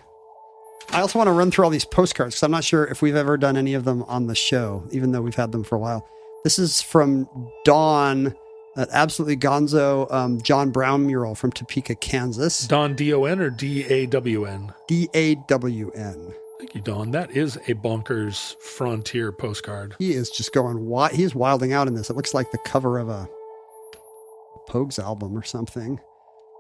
I also want to run through all these postcards because I'm not sure if we've ever done any of them on the show, even though we've had them for a while. This is from Dawn, an absolutely gonzo John Brown mural from Topeka, Kansas. Dawn, D-O-N or D-A-W-N? D-A-W-N. Thank you, Dawn. That is a bonkers frontier postcard. He is just going wild. He's wilding out in this. It looks like the cover of a Pogues album or something.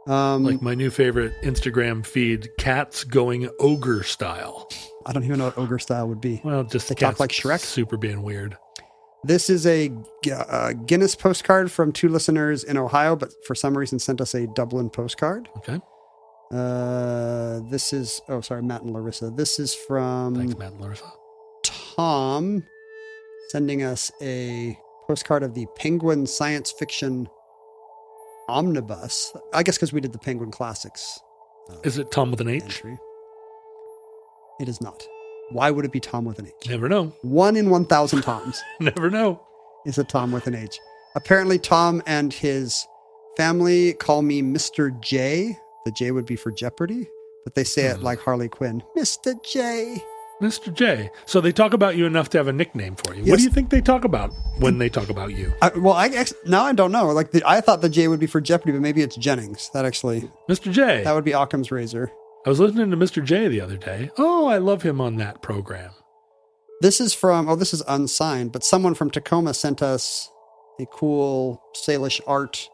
Like my new favorite Instagram feed, cats going ogre style. I don't even know what ogre style would be. Well, just they talk like Shrek. Super being weird. This is a Guinness postcard from 2 listeners in Ohio, but for some reason sent us a Dublin postcard. Okay. This is, Matt and Larissa. This is from Thanks, Matt and Larissa. Tom sending us a postcard of the Penguin Science Fiction Omnibus. I guess because we did the Penguin Classics. Is it Tom with an H? Entry. It is not. Why would it be Tom with an H? Never know. 1 in 1,000 Toms. Never know. Is a Tom with an H. Apparently, Tom and his family call me Mr. J. The J would be for Jeopardy, but they say it like Harley Quinn. Mr. J. Mr. J. So they talk about you enough to have a nickname for you. Yes. What do you think they talk about when they talk about you? Now I don't know. I thought the J would be for Jeopardy, but maybe it's Jennings. Mr. J. That would be Occam's razor. I was listening to Mr. J the other day. Oh, I love him on that program. This is this is unsigned, but someone from Tacoma sent us a cool Salish art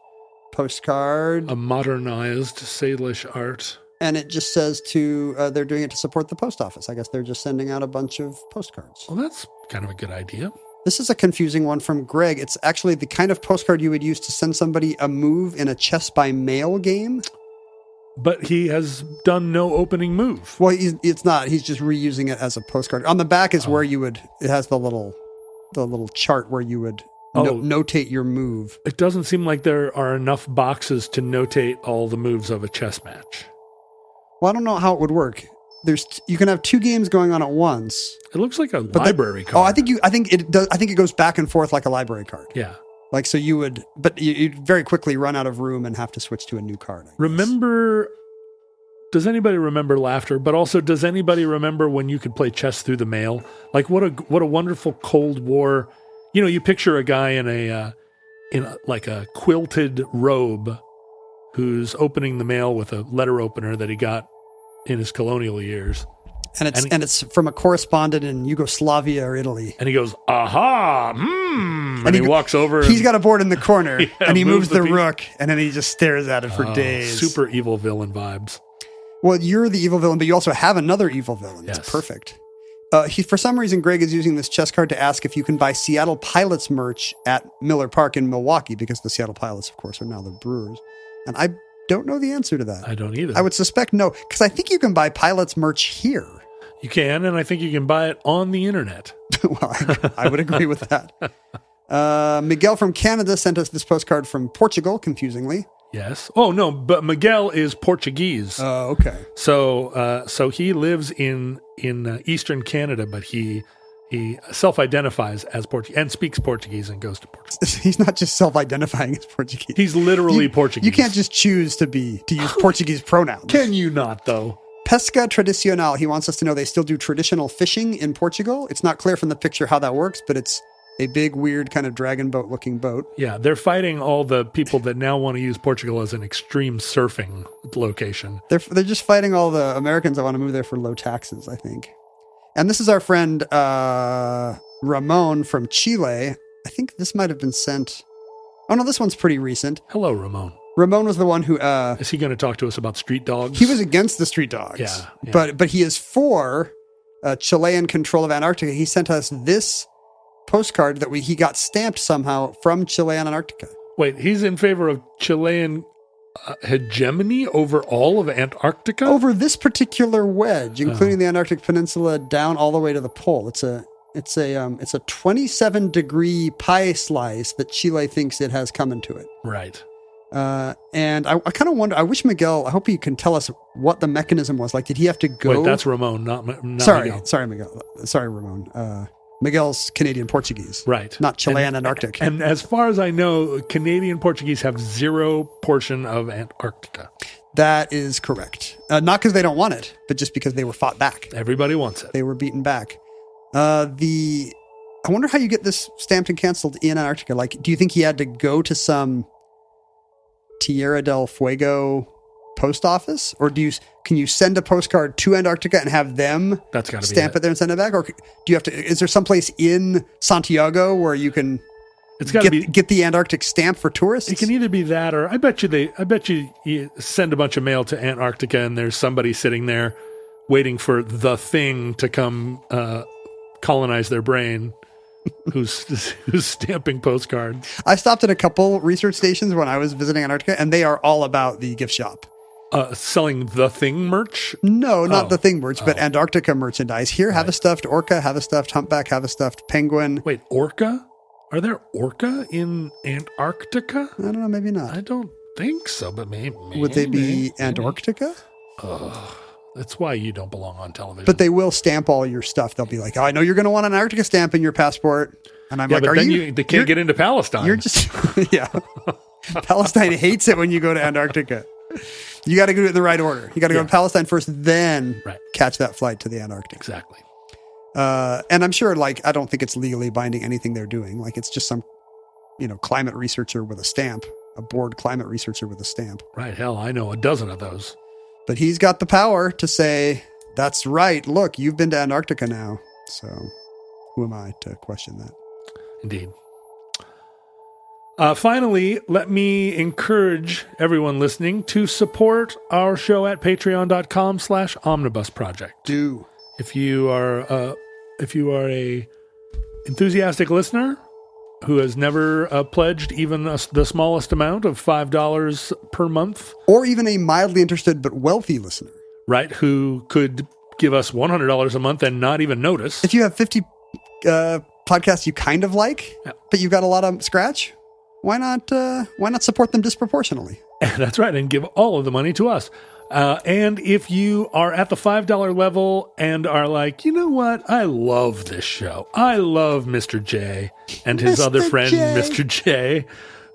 postcard. A modernized Salish art. And it just says they're doing it to support the post office. I guess they're just sending out a bunch of postcards. Well, that's kind of a good idea. This is a confusing one from Greg. It's actually the kind of postcard you would use to send somebody a move in a chess by mail game. But he has done no opening move. Well, it's not. He's just reusing it as a postcard. On the back is where it has the little chart where you would notate your move. It doesn't seem like there are enough boxes to notate all the moves of a chess match. Well, I don't know how it would work. You can have 2 games going on at once. It looks like a library card. Oh, I think it does. I think it goes back and forth like a library card. Yeah. Like, so you'd very quickly run out of room and have to switch to a new card. Does anybody remember Laughter? But also, does anybody remember when you could play chess through the mail? Like, what a wonderful Cold War. You picture a guy in a quilted robe who's opening the mail with a letter opener that he got in his colonial years. And it's from a correspondent in Yugoslavia or Italy. And he goes, aha, and he walks over. He's got a board in the corner, Yeah, and he moves the piece. rook, and then he just stares at it for days. Super evil villain vibes. Well, you're the evil villain, but you also have another evil villain. Yes. It's perfect. For some reason, Greg is using this chess card to ask if you can buy Seattle Pilots merch at Miller Park in Milwaukee, because the Seattle Pilots, of course, are now the Brewers. And I don't know the answer to that. I don't either. I would suspect no, because I think you can buy Pilots merch here. You can, and I think you can buy it on the internet. Well, I would agree with that. Miguel from Canada sent us this postcard from Portugal, confusingly. Yes. Oh, no, but Miguel is Portuguese. Oh, okay. So he lives in Eastern Canada, but he self-identifies as Portuguese and speaks Portuguese and goes to Portugal. He's not just self-identifying as Portuguese. He's literally Portuguese. You can't just choose to use Portuguese pronouns. Can you not, though? Pesca Tradicional. He wants us to know they still do traditional fishing in Portugal. It's not clear from the picture how that works, but it's a big, weird kind of dragon boat looking boat. Yeah, they're fighting all the people that now want to use Portugal as an extreme surfing location. They're just fighting all the Americans that want to move there for low taxes, I think. And this is our friend Ramon from Chile. I think this might have been sent. Oh no, this one's pretty recent. Hello, Ramon. Ramon was the one who is he going to talk to us about street dogs? He was against the street dogs. Yeah. But he is for Chilean control of Antarctica. He sent us this postcard that he got stamped somehow from Chile and Antarctica. Wait, he's in favor of Chilean hegemony over all of Antarctica? Over this particular wedge, including the Antarctic Peninsula down all the way to the pole. It's a 27-degree pie slice that Chile thinks it has coming to it. Right. And I kind of wonder, I wish Miguel, I hope he can tell us what the mechanism was. Like, did he have to go? Wait, that's Ramon, not Sorry, Miguel. Sorry, Ramon. Miguel's Canadian Portuguese. Right. Not Chilean Antarctic. And as far as I know, Canadian Portuguese have zero portion of Antarctica. That is correct. Not because they don't want it, but just because they were fought back. Everybody wants it. They were beaten back. I wonder how you get this stamped and canceled in Antarctica. Like, do you think he had to go to some Tierra del Fuego post office, or can you send a postcard to Antarctica and have them stamp it there and send it back, or do you have to? Is there someplace in Santiago where you can? It's got to get the Antarctic stamp for tourists. It can either be that, or I bet you send a bunch of mail to Antarctica and there's somebody sitting there waiting for the thing to come colonize their brain. who's stamping postcards. I stopped at a couple research stations when I was visiting Antarctica, and they are all about the gift shop. Selling the thing merch? No, not the thing merch, but Antarctica merchandise. Here, have a stuffed orca, have a stuffed humpback, have a stuffed penguin. Wait, orca? Are there orca in Antarctica? I don't know, maybe not. I don't think so, but maybe. Would they be Antarctica? That's why you don't belong on television. But they will stamp all your stuff. They'll be like, oh, I know you're going to want an Antarctica stamp in your passport. And I'm like, but then they can't get into Palestine. You're just, yeah. Palestine hates it when you go to Antarctica. You got to do it in the right order. You got to go to Palestine first, then catch that flight to the Antarctic. Exactly. And I'm sure, like, I don't think it's legally binding anything they're doing. Like, it's just some, climate researcher with a stamp, a bored climate researcher with a stamp. Right. Hell, I know a dozen of those. But he's got the power to say, that's right. Look, you've been to Antarctica now. So who am I to question that? Indeed. Finally, let me encourage everyone listening to support our show at patreon.com/omnibus project. Do. If you are a enthusiastic listener who has never pledged even the smallest amount of $5 per month, or even a mildly interested but wealthy listener, right, who could give us $100 a month and not even notice. If you have 50 podcasts you kind of like, but you've got a lot of scratch, why not support them disproportionately? That's right, and give all of the money to us. And if you are at the $5 level and are like, you know what? I love this show. I love Mr. J and his other friend, Mr. J.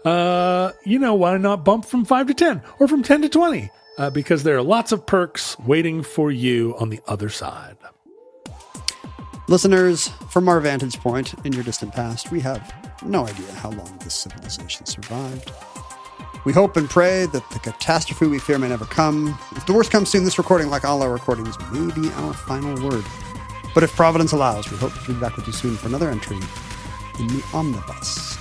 Why not bump from 5 to 10 or from 10 to 20? Because there are lots of perks waiting for you on the other side. Listeners, from our vantage point in your distant past, we have no idea how long this civilization survived. We hope and pray that the catastrophe we fear may never come. If the worst comes soon, this recording, like all our recordings, may be our final word. But if Providence allows, we hope to be back with you soon for another entry in the Omnibus.